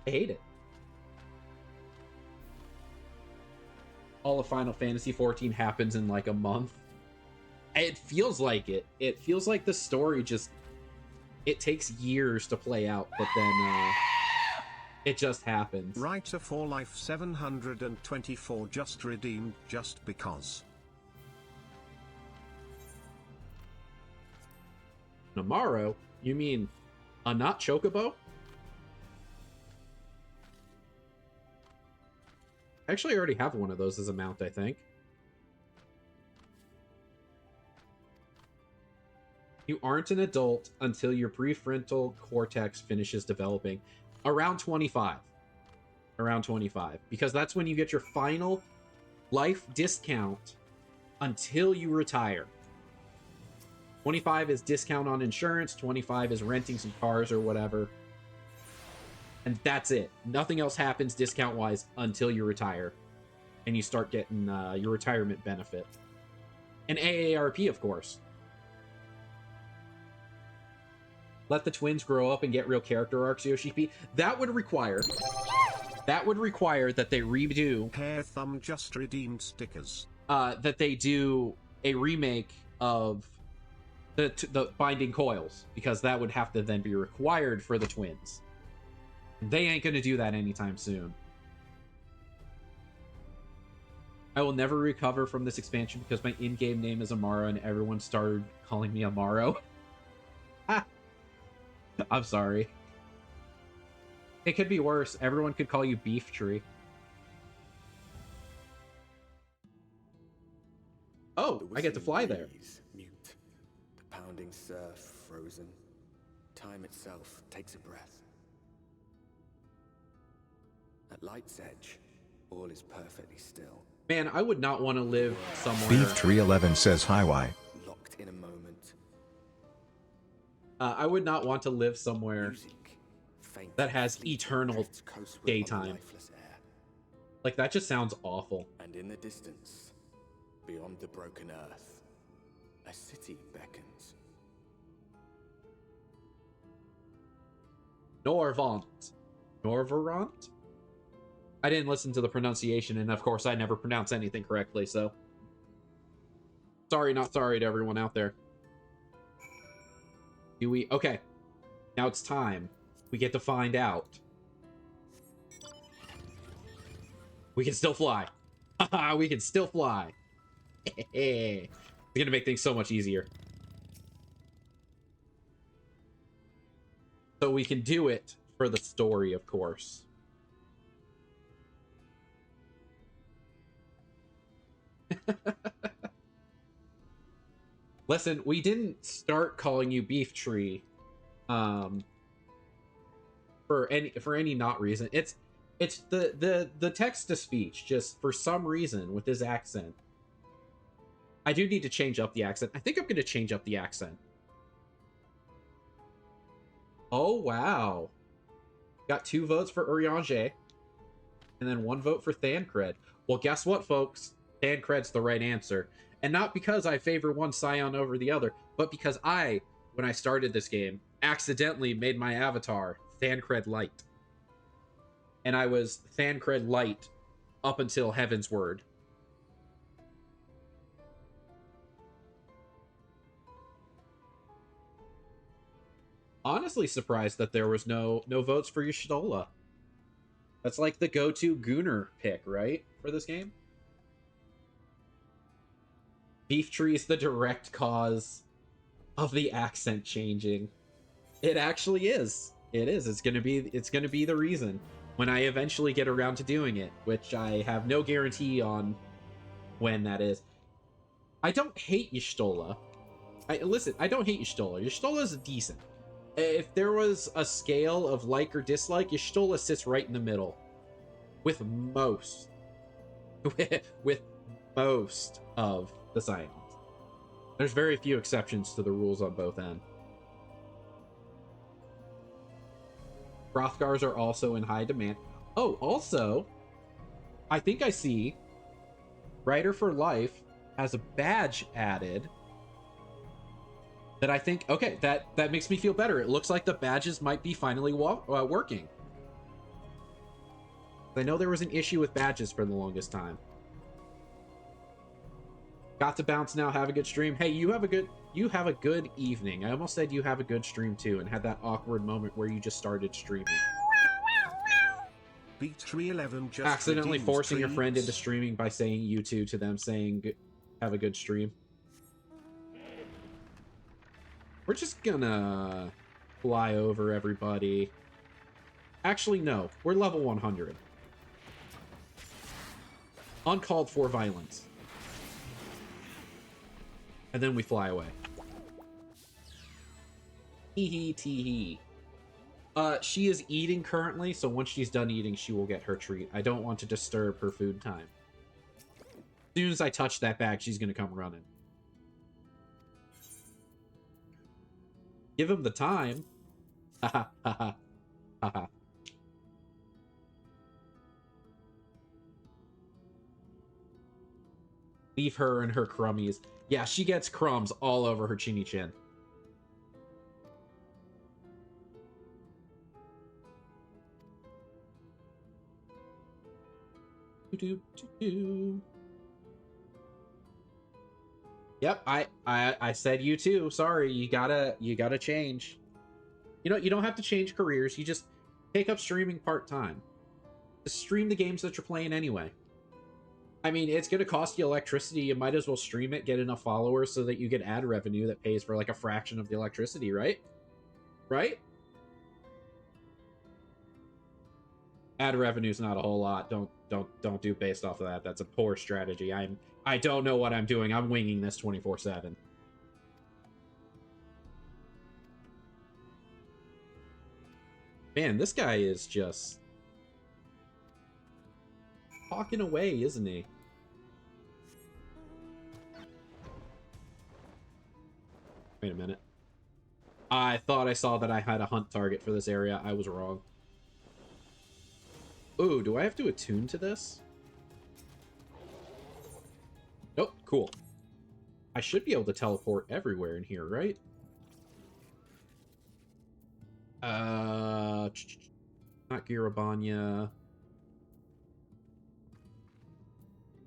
I hate it. All of Final Fantasy XIV happens in like a month. It feels like it. It feels like the story just... It takes years to play out, but then it just happens. Writer for Life 724 just redeemed just because. Namaro? You mean a not chocobo? Actually, I already have one of those as a mount, I think. You aren't an adult until your prefrontal cortex finishes developing. Around 25. Around 25. Because that's when you get your final life discount until you retire. 25 is discount on insurance. 25 is renting some cars or whatever. And that's it. Nothing else happens discount-wise until you retire. And you start getting your retirement benefit. And AARP, of course. Let the twins grow up and get real character arcs, Yoshi P. That would require that they redo... Hair Thumb just redeemed stickers. That they do a remake of the Binding Coils. Because that would have to then be required for the twins. They ain't gonna do that anytime soon. I will never recover from this expansion because my in-game name is Amaro and everyone started calling me Amaro. I'm sorry. It could be worse. Everyone could call you Beef Tree. Oh, I get to fly there. Mute. The pounding surf frozen. Time itself takes a breath. At Light's Edge, all is perfectly still. Man, I would not want to live somewhere. Beef Tree 11 says hi, why? Locked in a moment. I would not want to live somewhere that has eternal daytime. Like, that just sounds awful. And in the distance, beyond the broken earth, a city beckons. Norvant. Norvarant? I didn't listen to the pronunciation, and of course I never pronounce anything correctly, so... Sorry, not sorry to everyone out there. Do we... Okay. Now it's time. We get to find out. We can still fly. Haha, we can still fly. It's gonna make things so much easier. So we can do it for the story, of course. Listen, we didn't start calling you Beef Tree for any not reason. It's the text to speech, just for some reason with his accent. I do need to change up the accent. I think I'm going to change up the accent. Oh, wow. Got 2 votes for Urianger. and then 1 vote for Thancred. Well, guess what, folks? Thancred's the right answer. And not because I favor one scion over the other, but because I, when I started this game, accidentally made my avatar Thancred Light. And I was Thancred Light up until Heaven's Word. Honestly surprised that there was no votes for Y'shtola. That's like the go-to Gunner pick, right? For this game? Beef Tree is the direct cause of the accent changing. It actually is. It is. It's gonna be the reason when I eventually get around to doing it, which I have no guarantee on when that is. I don't hate Y'shtola. Listen, I don't hate Y'shtola. Y'shtola is decent. If there was a scale of like or dislike, Y'shtola sits right in the middle. With most. with most of the science. There's very few exceptions to the rules on both ends. Hrothgars are also in high demand. Oh, also, I think I see Writer for Life has a badge added that I think, okay, that makes me feel better. It looks like the badges might be finally working. I know there was an issue with badges for the longest time. Got to bounce now. Have a good stream. Hey, you have a good evening. I almost said you have a good stream too, and had that awkward moment where you just started streaming. Beat311 just accidentally forcing your treats. friend into streaming by saying you two to them, saying have a good stream. We're just gonna fly over everybody. Actually, no. We're level 100. Uncalled for violence. And then we fly away. Hee tee hee. She is eating currently, so once she's done eating, she will get her treat. I don't want to disturb her food time. As soon as I touch that bag, she's gonna come running. Give him the time. Haha, haha, haha. Leave her and her crummies. Yeah, she gets crumbs all over her chinny chin. Yep, I said you too. Sorry, you gotta change. You know, you don't have to change careers. You just take up streaming part-time. Just stream the games that you're playing anyway. I mean, it's gonna cost you electricity. You might as well stream it, get enough followers so that you get ad revenue that pays for like a fraction of the electricity, right? Right? Ad revenue's not a whole lot. Don't do based off of that. That's a poor strategy. I don't know what I'm doing. I'm winging this 24/7. Man, this guy is just talking away, isn't he? Wait a minute. I thought I saw that I had a hunt target for this area. I was wrong. Ooh, do I have to attune to this? Nope, cool. I should be able to teleport everywhere in here, right? Not Girabanya.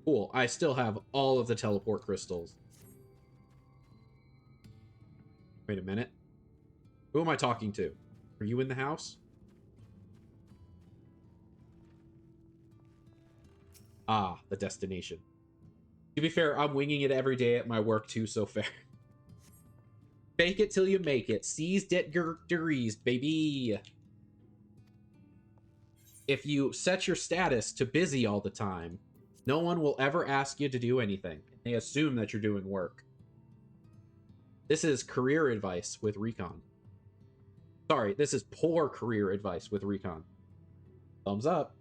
Cool, I still have all of the teleport crystals. Wait a minute. Who am I talking to? Are you in the house? Ah, the destination. To be fair, I'm winging it every day at my work too, so fair. Fake it till you make it. Seize degrees, baby. If you set your status to busy all the time, no one will ever ask you to do anything. They assume that you're doing work. This is career advice with Recon. Sorry, this is poor career advice with Recon. Thumbs up.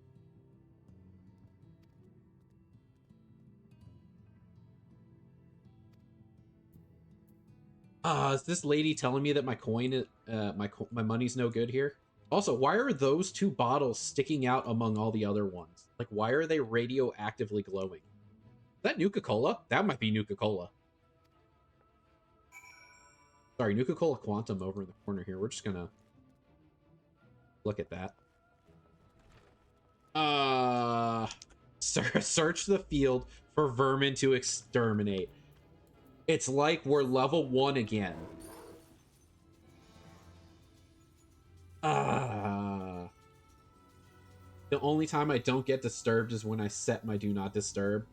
Is this lady telling me that my coin, my money's no good here? Also, why are those two bottles sticking out among all the other ones? Like, why are they radioactively glowing? Is that Nuka-Cola? That might be Nuka-Cola. Sorry, Nuka-Cola Quantum over in the corner here. We're just gonna look at that. Search the field for vermin to exterminate. It's like we're level 1 again. The only time I don't get disturbed is when I set my do not disturb.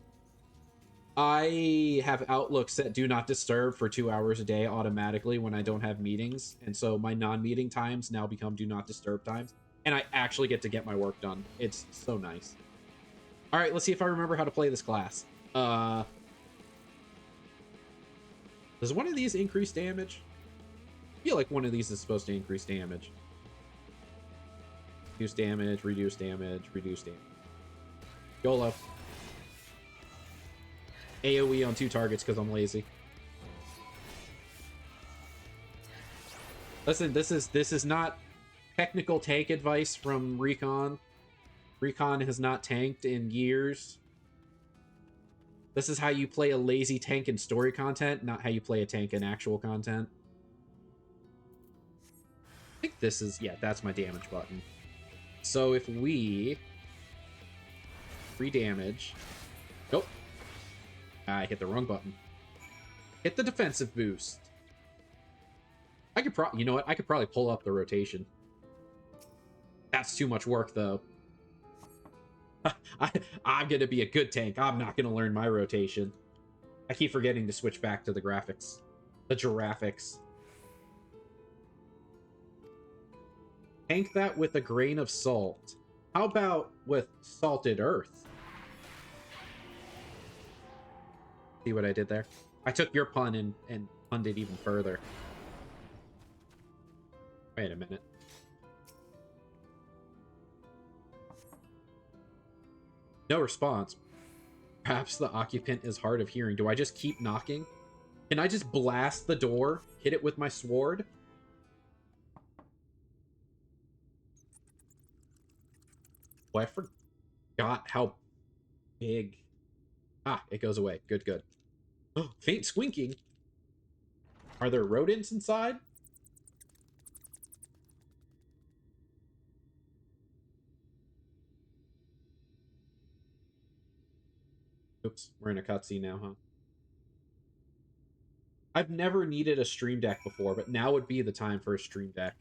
I have Outlook set do not disturb for 2 hours a day automatically when I don't have meetings. And so my non-meeting times now become do not disturb times. And I actually get to get my work done. It's so nice. All right, let's see if I remember how to play this class. Does one of these increase damage? I feel like one of these is supposed to increase damage. Reduce damage, reduce damage, reduce damage. YOLO. AoE on 2 targets because I'm lazy. Listen, this is not technical tank advice from Recon. Recon has not tanked in years. This is how you play a lazy tank in story content, not how you play a tank in actual content. I think this is, yeah, that's my damage button. So if we free damage, nope, I hit the wrong button. Hit the defensive boost. I could you know what? I could probably pull up the rotation. That's too much work though. I'm gonna be a good tank. I'm not gonna learn my rotation. I keep forgetting to switch back to the graphics. The giraffics. Tank that with a grain of salt. How about with salted earth? See what I did there? I took your pun and punned it even further. Wait a minute. No response. Perhaps the occupant is hard of hearing. Do I just keep knocking? Can I just blast the door? Hit it with my sword? Oh, I forgot how big. Ah, it goes away. Good, good. Oh, faint squinking. Are there rodents inside? Oops, we're in a cutscene now, huh? I've never needed a stream deck before, but now would be the time for a stream deck.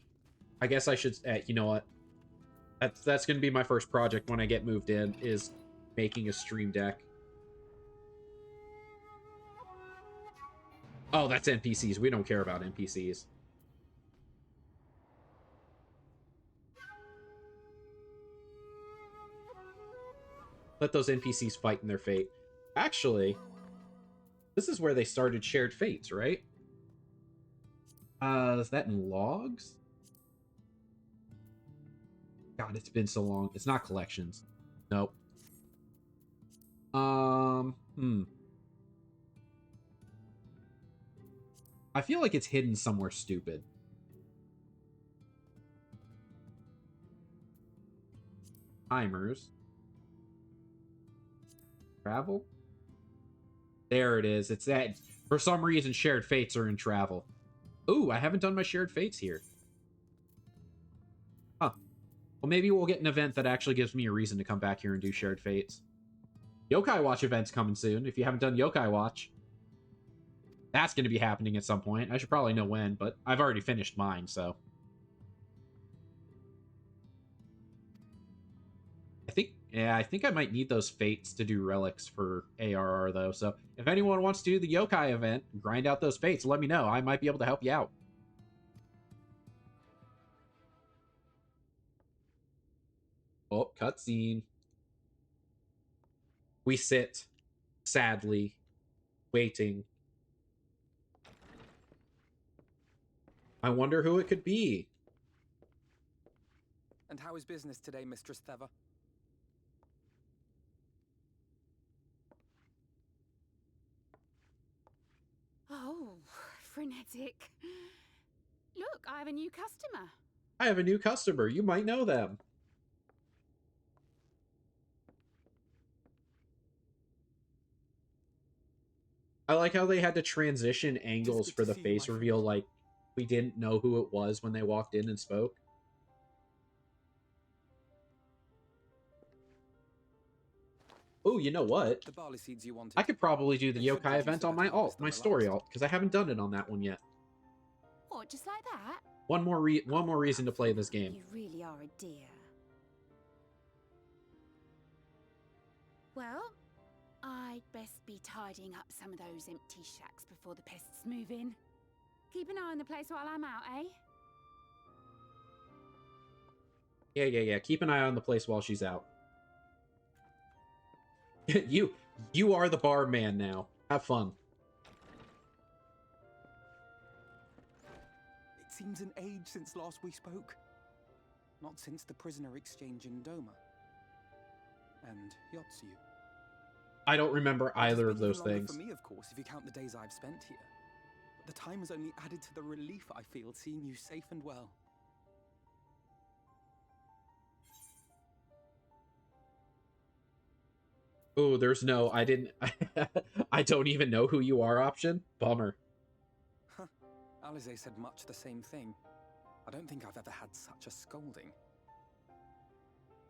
I guess I should, you know what? That's going to be my first project when I get moved in, is making a stream deck. Oh, that's NPCs. We don't care about NPCs. Let those NPCs fight in their fate. Actually, this is where they started shared fates, right? Is that in logs? God, it's been so long. It's not collections. Nope. I feel like it's hidden somewhere stupid. Timers. Travel? There it is. It's that. For some reason, shared fates are in travel. Ooh, I haven't done my shared fates here. Huh. Well, maybe we'll get an event that actually gives me a reason to come back here and do shared fates. Yokai Watch event's coming soon. If you haven't done Yokai Watch, that's going to be happening at some point. I should probably know when, but I've already finished mine, so. I think I might need those fates to do relics for ARR, though. So if anyone wants to do the Yokai event, grind out those fates, let me know. I might be able to help you out. Oh, cutscene. We sit, sadly, waiting. I wonder who it could be. And how is business today, Mistress Theva? Oh, frenetic. Look, I have a new customer. I have a new customer. You might know them. I like how they had to transition angles for the face reveal, like we didn't know who it was when they walked in and spoke. Oh, you know what? The barley seeds you wanted. I could probably do the They should yokai produce event a on better my harvest alt, than my the story last. alt, because I haven't done it on that one yet. What, just like that? One more reason to play this game. You really are a dear. Well, I'd best be tidying up some of those empty shacks before the pests move in. Keep an eye on the place while I'm out, eh? Yeah. Keep an eye on the place while she's out. You are the barman now. Have fun. It seems an age since last we spoke. Not since the prisoner exchange in Doma. And Yotsu. I don't remember either of those It's been even things. longer for me, of course, if you count the days I've spent here. But the time has only added to the relief I feel seeing you safe and well. Oh, there's no, I didn't, I don't even know who you are option. Bummer. Huh. Alize said much the same thing. I don't think I've ever had such a scolding.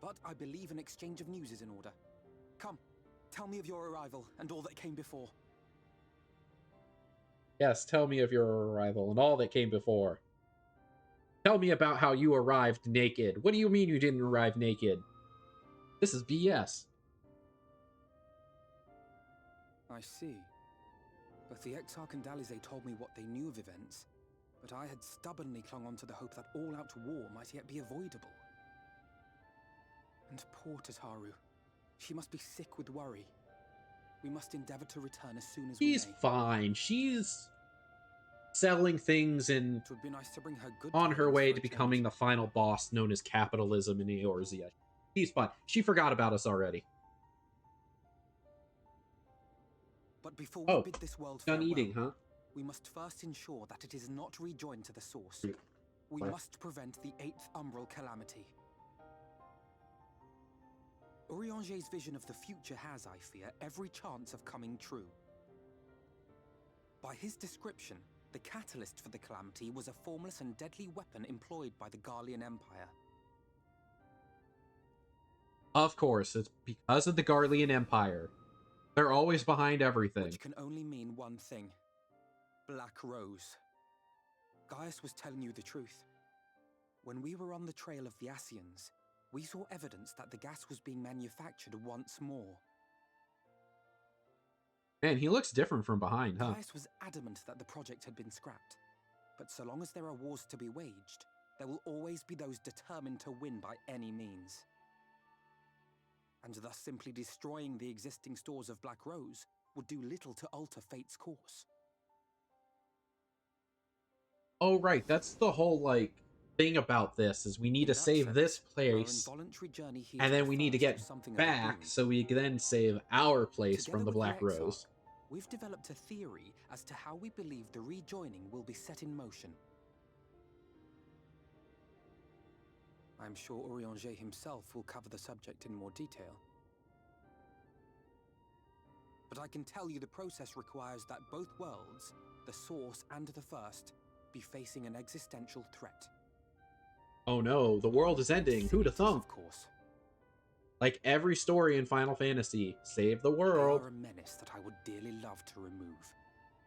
But I believe an exchange of news is in order. Come, tell me of your arrival and all that came before. Yes, tell me of your arrival and all that came before. Tell me about how you arrived naked. What do you mean you didn't arrive naked? This is BS. I see. Both the Exarch and Alize told me what they knew of events, but I had stubbornly clung on to the hope that all-out war might yet be avoidable. And poor Tataru. She must be sick with worry. We must endeavor to return as soon as we may. She's fine. She's selling things and It would be nice to bring her good on her tidings way for to a becoming change. the final boss known as capitalism in Eorzea. She's fine. She forgot about us already. But before we bid this world done farewell, eating, huh? we must first ensure that it is not rejoined to the source. We What? must prevent the 8th Umbral calamity. Urianger's vision of the future has, I fear, every chance of coming true. By his description, the catalyst for the calamity was a formless and deadly weapon employed by the Garlean Empire. Of course, it's because of the Garlean Empire. They're always behind everything. Which can only mean one thing. Black Rose. Gaius was telling you the truth. When we were on the trail of the Asians, we saw evidence that the gas was being manufactured once more. Man, he looks different from behind, huh? Gaius was adamant that the project had been scrapped. But so long as there are wars to be waged, there will always be those determined to win by any means. And thus simply destroying the existing stores of Black Rose would do little to alter fate's course. Oh, right. That's the whole, like, thing about this, is we need to save this place, and then we need to get back so we can then save our place from the Black Rose. We've developed a theory as to how we believe the rejoining will be set in motion. I'm sure Urianger himself will cover the subject in more detail. But I can tell you the process requires that both worlds, the Source and the First, be facing an existential threat. Oh no, the world is ending. Who'da thunk? Of course. Like every story in Final Fantasy, save the world. They are a menace that I would dearly love to remove,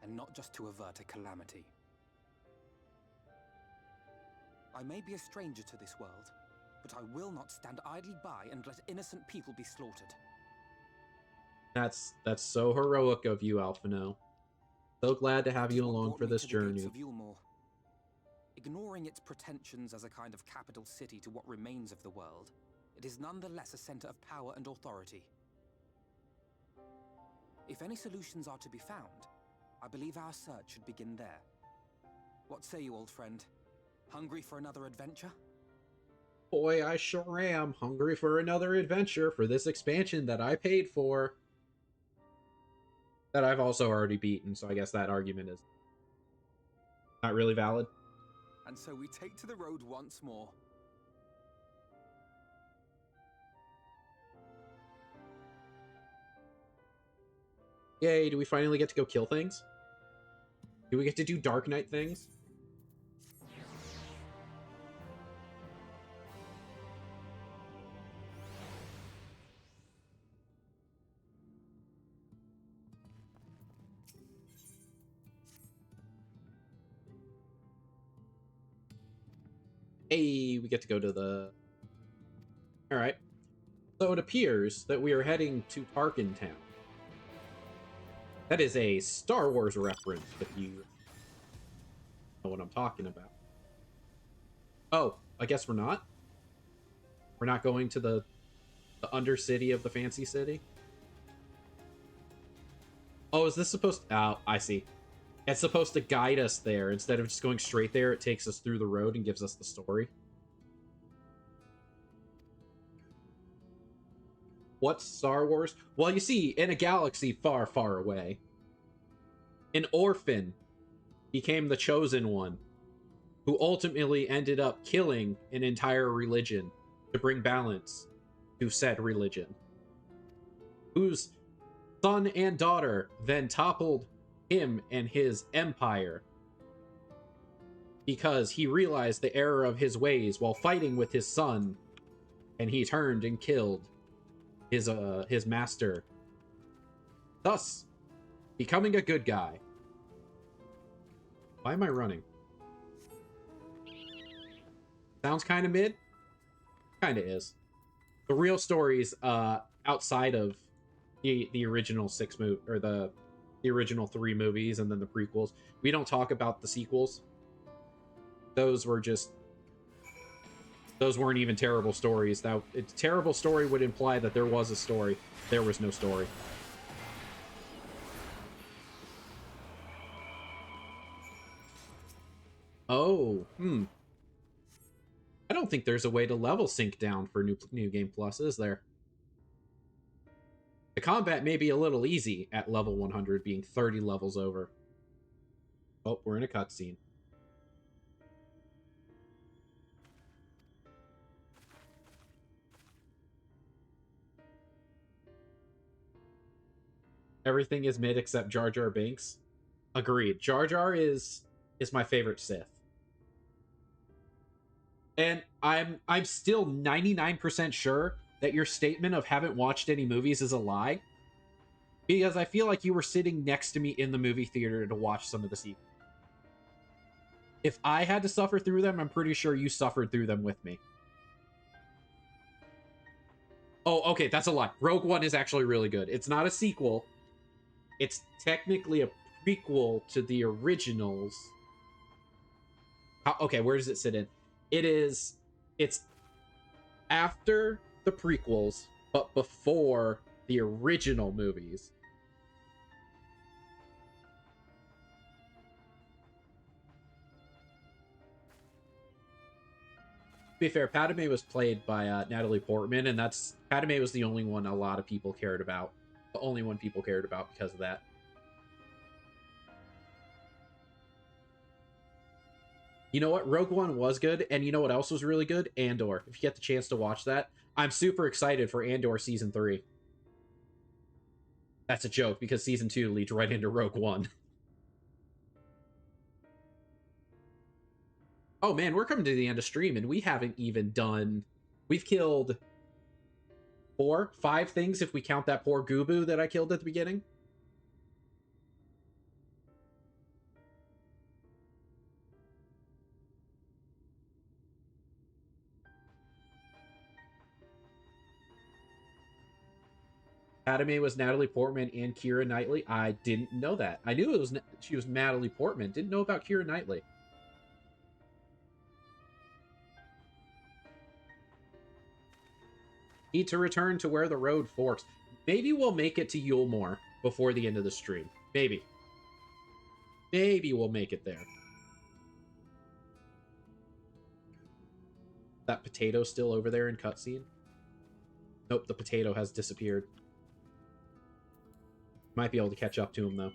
and not just to avert a calamity. I may be a stranger to this world, but I will not stand idly by and let innocent people be slaughtered. That's so heroic of you, Alphino. So glad to have you along Brought for me this to the gates journey. of Yulmore. Ignoring its pretensions as a kind of capital city to what remains of the world, it is nonetheless a center of power and authority. If any solutions are to be found, I believe our search should begin there. What say you, old friend? Hungry for another adventure? Boy, I sure am hungry for another adventure for this expansion that I paid for. That I've also already beaten, so I guess that argument is not really valid. And so we take to the road once more. Yay, do we finally get to go kill things? Do we get to do Dark Knight things? Hey, we get to go to the... Alright. So it appears that we are heading to Tarkin Town. That is a Star Wars reference, if you know what I'm talking about. Oh, I guess we're not? We're not going to the Undercity of the Fancy City? Oh, is this supposed to... Oh, I see. It's supposed to guide us there. Instead of just going straight there, it takes us through the road and gives us the story. What's Star Wars? Well, you see, in a galaxy far, far away, an orphan became the chosen one, who ultimately ended up killing an entire religion to bring balance to said religion, whose son and daughter then toppled him and his empire because he realized the error of his ways while fighting with his son, and he turned and killed his master, thus becoming a good guy. Why am I running? Sounds kind of mid? Kind of is. The real stories outside of the original the original 3 movies and then the prequels. We don't talk about the sequels. Those weren't even terrible stories. Now, a terrible story would imply that there was a story. There was no story. Oh, I don't think there's a way to level sync down for New Game Plus, is there? The combat may be a little easy at level 100, being 30 levels over. Oh, we're in a cutscene. Everything is mid except Jar Jar Binks. Agreed. Jar Jar is my favorite Sith. And I'm still 99% sure that your statement of haven't watched any movies is a lie, because I feel like you were sitting next to me in the movie theater to watch some of the sequels. If I had to suffer through them, I'm pretty sure you suffered through them with me. Oh, okay, that's a lie. Rogue One is actually really good. It's not a sequel. It's technically a prequel to the originals. Okay, where does it sit in? It's after the prequels, but before the original movies. To be fair, Padme was played by Natalie Portman, and Padme was the only one a lot of people cared about. The only one people cared about because of that. You know what? Rogue One was good, and you know what else was really good? Andor. If you get the chance to watch that, I'm super excited for Andor Season 3. That's a joke, because Season 2 leads right into Rogue One. Oh man, we're coming to the end of stream, and we haven't even done... We've killed 5 things if we count that poor Goobu that I killed at the beginning. Padme was Natalie Portman and Keira Knightley. I didn't know that. I knew she was Natalie Portman. Didn't know about Keira Knightley. Need to return to where the road forks. Maybe we'll make it to Yulemore before the end of the stream. Maybe. Maybe we'll make it there. That potato still over there in cutscene? Nope, the potato has disappeared. Might be able to catch up to him though.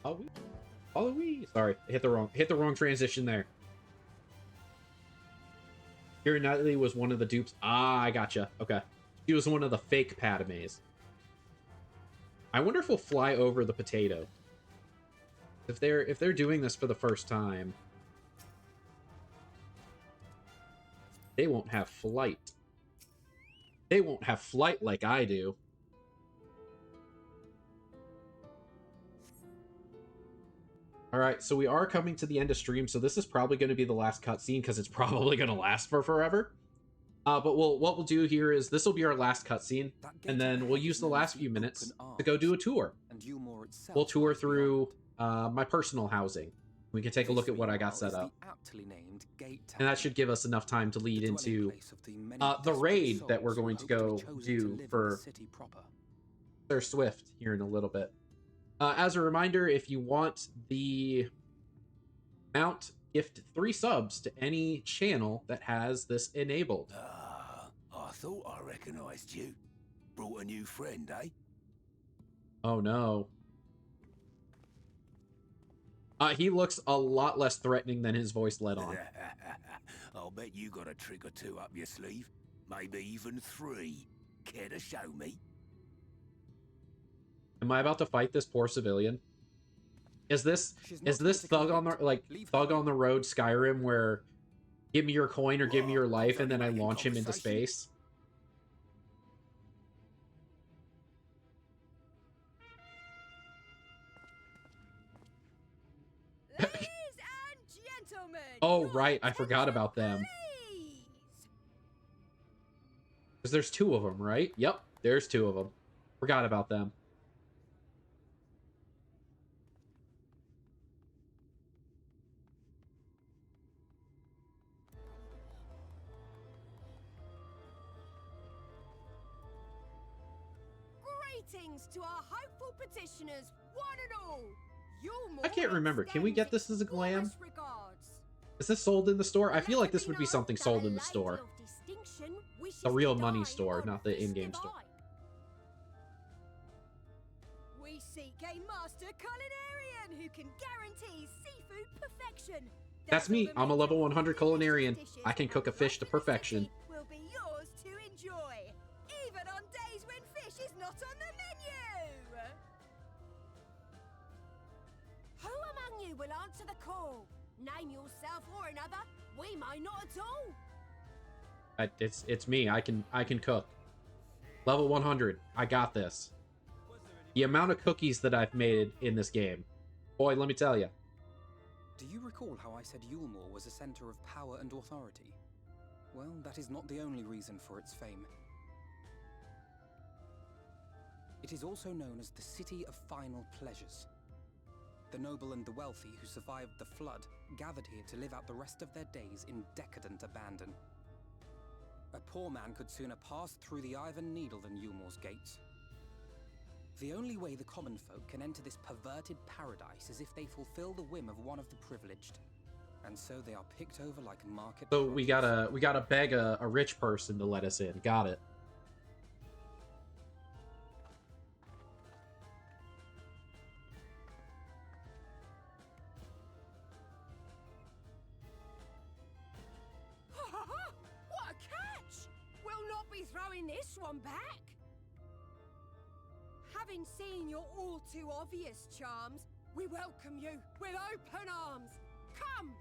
Oh, sorry, I hit the wrong transition there. Keira Knightley was one of the dupes. Ah, I gotcha. Okay. She was one of the fake Padmes. I wonder if we'll fly over the potato. If they're doing this for the first time, they won't have flight. They won't have flight like I do. Alright, so we are coming to the end of stream, so this is probably going to be the last cutscene, because it's probably going to last for forever. But what we'll do here is, this will be our last cutscene, and then we'll use the last few minutes to go do a tour. We'll tour through my personal housing. We can take a look at what I got set up. And that should give us enough time to lead into the raid that we're going to go do for Sir Swift here in a little bit. As a reminder, if you want the mount, gift 3 subs to any channel that has this enabled. I thought I recognized you. Brought a new friend, eh? Oh no. He looks a lot less threatening than his voice led on. I'll bet you got a trick or two up your sleeve. Maybe even 3. Care to show me? Am I about to fight this poor civilian? Is this thug on the thug on the road Skyrim where give me your coin or give me your life and then I launch him into space? Ladies and gentlemen. Oh right, I forgot about them. Because there's 2 of them, right? Yep, there's 2 of them. Forgot about them. Greetings to our hopeful petitioners, one and all. I can't remember. Can we get this as a glam? Is this sold in the store? I feel like this would be something sold in the store. The real money store, not the in-game store. We seek a master culinarian who can guarantee seafood perfection. That's me. I'm a level 100 culinarian. I can cook a fish to perfection. Will be yours to enjoy, even on days when fish is not on the menu. Who among you will answer the call? Name yourself or another. We may not at all. It's me. I can cook. Level 100. I got this. The amount of cookies that I've made in this game, boy, let me tell you. Do you recall how I said Yulmore was a center of power and authority? Well, that is not the only reason for its fame. It is also known as the City of Final Pleasures. The noble and the wealthy who survived the flood gathered here to live out the rest of their days in decadent abandon. A poor man could sooner pass through the Iron Needle than Yulmore's gates. The only way the common folk can enter this perverted paradise is if they fulfill the whim of one of the privileged. And so they are picked over like market. So we gotta beg a rich person to let us in. Got it. What a catch! We'll not be throwing this one back. Having seen your all too obvious charms, we welcome you with open arms. Come,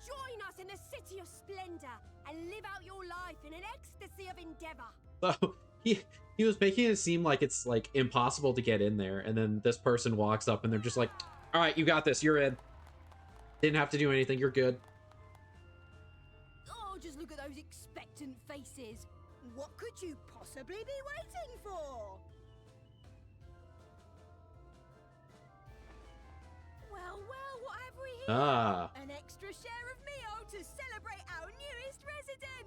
join us in the City of Splendor and live out your life in an ecstasy of endeavor. So he was making it seem like it's like impossible to get in there, and then this person walks up and they're just like, "All right, you got this. You're in. Didn't have to do anything. You're good." Oh, just look at those expectant faces. What could you possibly be waiting for? Well, what have we here? Ah. An extra share of meal to celebrate our newest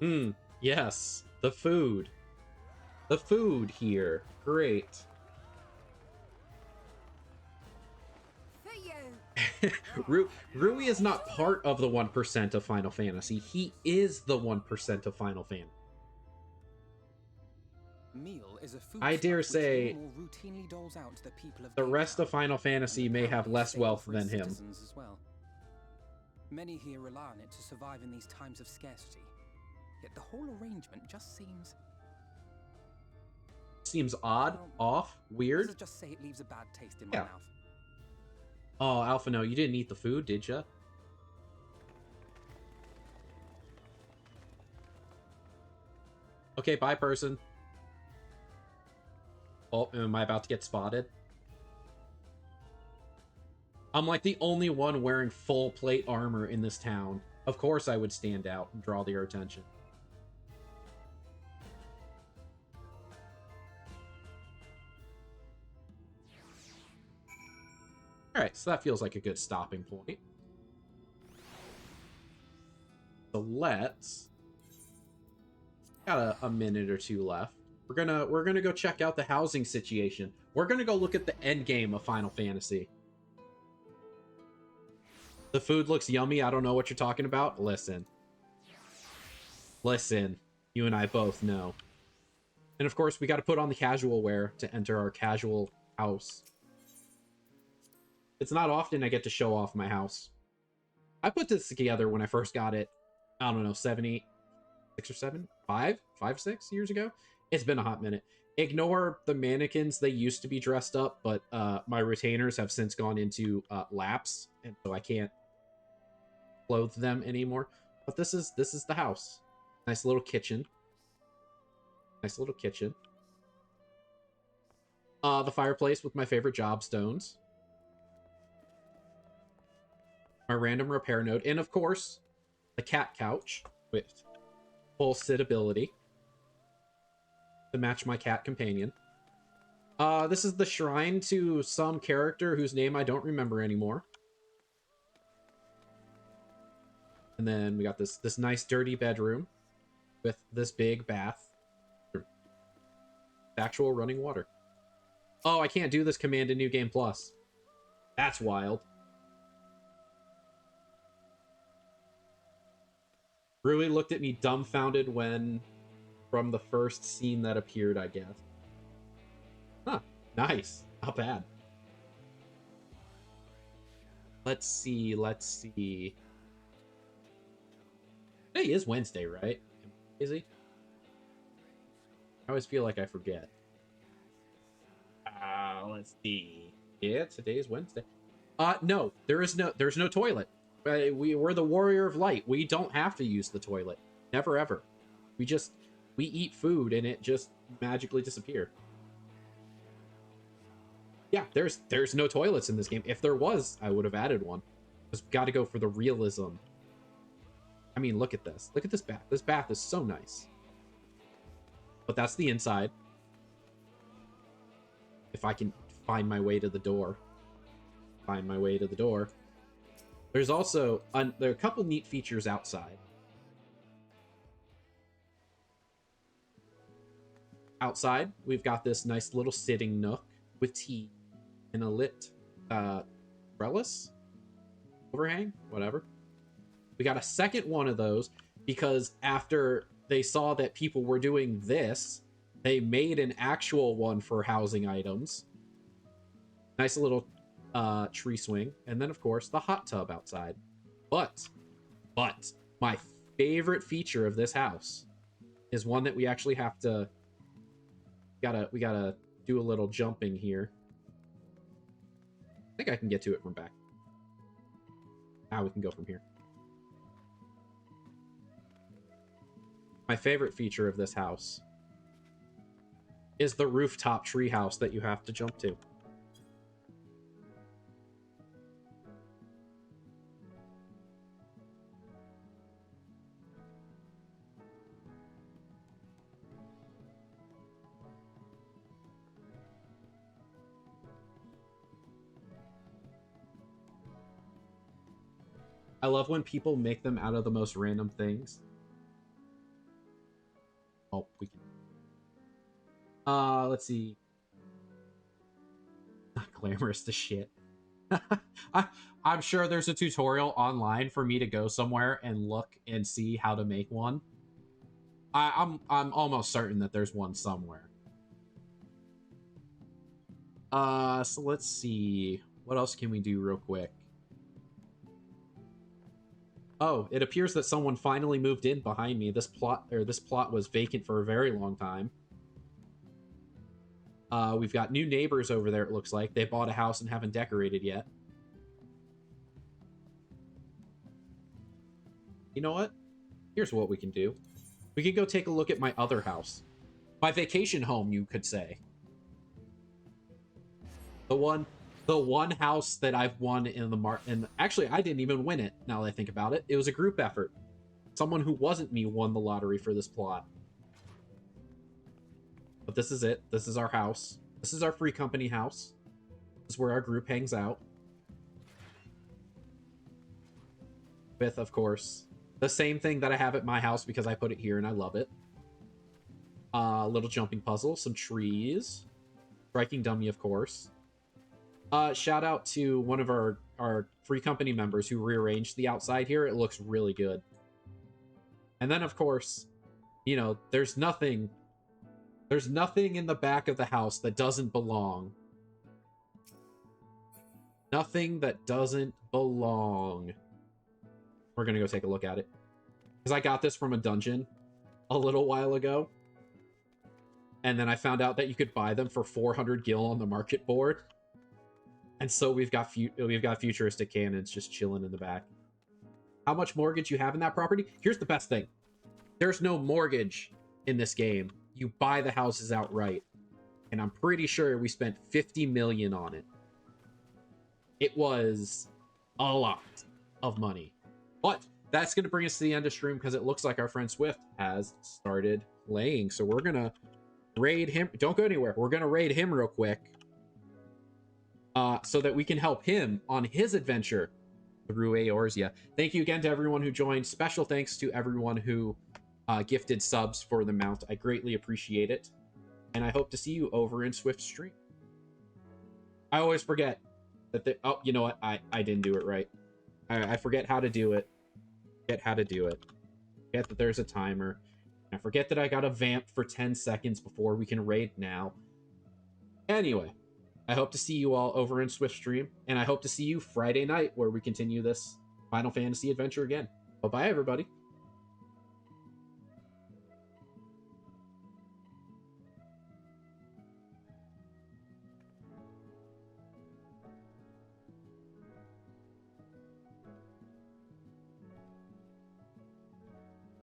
resident. Yes. The food. The food here. Great. For you. Rui is not part of the 1% of Final Fantasy. He is the 1% of Final Fantasy. Meal is a food I dare say routinely doles out to the people of the rest of Final Fantasy may have less wealth than him. As well. Many here rely on it to survive in these times of scarcity. Yet the whole arrangement just seems Seems odd, Well, off, weird. Let's just say it leaves a bad taste in my Yeah. mouth. Oh, Alpha, no, you didn't eat the food, did ya? Okay, bye, person. Oh, am I about to get spotted? I'm like the only one wearing full plate armor in this town. Of course I would stand out and draw their attention. Alright, so that feels like a good stopping point. So let's... Got a minute or two left. We're gonna go check out the housing situation. We're gonna go look at the end game of Final Fantasy. The food looks yummy. I don't know what you're talking about. Listen. Listen. You and I both know. And of course, we got to put on the casual wear to enter our casual house. It's not often I get to show off my house. I put this together when I first got it. I don't know, 6 or 7? 5, 6 years ago? It's been a hot minute. Ignore the mannequins. They used to be dressed up, but my retainers have since gone into lapse, and so I can't clothe them anymore. But this is the house. Nice little kitchen. Nice little kitchen. The fireplace with my favorite job stones. My random repair node. And of course, the cat couch with full sittability to match my cat companion. This is the shrine to some character whose name I don't remember anymore. And then we got this nice dirty bedroom with this big bath. Actual running water. Oh, I can't do this command in New Game Plus. That's wild. Rui looked at me dumbfounded when from the first scene that appeared, I guess. Huh. Nice. Not bad. Let's see. Today is Wednesday, right? Is he? I always feel like I forget. Let's see. Yeah, today is Wednesday. No, there's no toilet. We're the Warrior of Light. We don't have to use the toilet. Never ever. We eat food and it just magically disappear. Yeah, there's no toilets in this game. If there was, I would have added one. Just got to go for the realism. I mean, look at this. Look at this bath. This bath is so nice. But that's the inside. If I can find my way to the door. Find my way to the door. There's also... there are a couple neat features outside. Outside, we've got this nice little sitting nook with tea and a lit trellis? Overhang? Whatever. We got a second one of those because after they saw that people were doing this, they made an actual one for housing items. Nice little tree swing. And then, of course, the hot tub outside. But my favorite feature of this house is one that we actually have to... We gotta do a little jumping here. I think I can get to it from back. Now we can go from here. My favorite feature of this house is the rooftop treehouse that you have to jump to. I love when people make them out of the most random things. Oh, we can... let's see. Not glamorous to shit. I'm sure there's a tutorial online for me to go somewhere and look and see how to make one. I'm almost certain that there's one somewhere. So let's see. What else can we do real quick? Oh, it appears that someone finally moved in behind me. This plot was vacant for a very long time. We've got new neighbors over there, it looks like. They bought a house and haven't decorated yet. You know what? Here's what we can do. We can go take a look at my other house. My vacation home, you could say. The one house that I've won in the and actually, I didn't even win it, now that I think about it. It was a group effort. Someone who wasn't me won the lottery for this plot. But this is it. This is our house. This is our free company house. This is where our group hangs out. With, of course, the same thing that I have at my house because I put it here and I love it. Little jumping puzzle, some trees. Striking dummy, of course. Shout out to one of our free company members who rearranged the outside here. It looks really good. And then, of course, you know, there's nothing in the back of the house that doesn't belong. Nothing that doesn't belong. We're gonna go take a look at it. Because I got this from a dungeon a little while ago. And then I found out that you could buy them for 400 gil on the market board. And so we've got futuristic cannons just chilling in the back. How much mortgage you have in that property? Here's the best thing. There's no mortgage in this game. You buy the houses outright. And I'm pretty sure we spent 50 million on it. It was a lot of money. But that's going to bring us to the end of stream because it looks like our friend Swift has started playing. So we're going to raid him. Don't go anywhere. We're going to raid him real quick. So that we can help him on his adventure through Eorzea. Thank you again to everyone who joined. Special thanks to everyone who gifted subs for the mount. I greatly appreciate it. And I hope to see you over in Swift's stream. I always forget that oh, you know what? I didn't do it right. I forget how to do it. Forget that there's a timer. I forget that I got a vamp for 10 seconds before we can raid now. Anyway, I hope to see you all over in Swift stream, and I hope to see you Friday night where we continue this Final Fantasy adventure again. Bye-bye, everybody.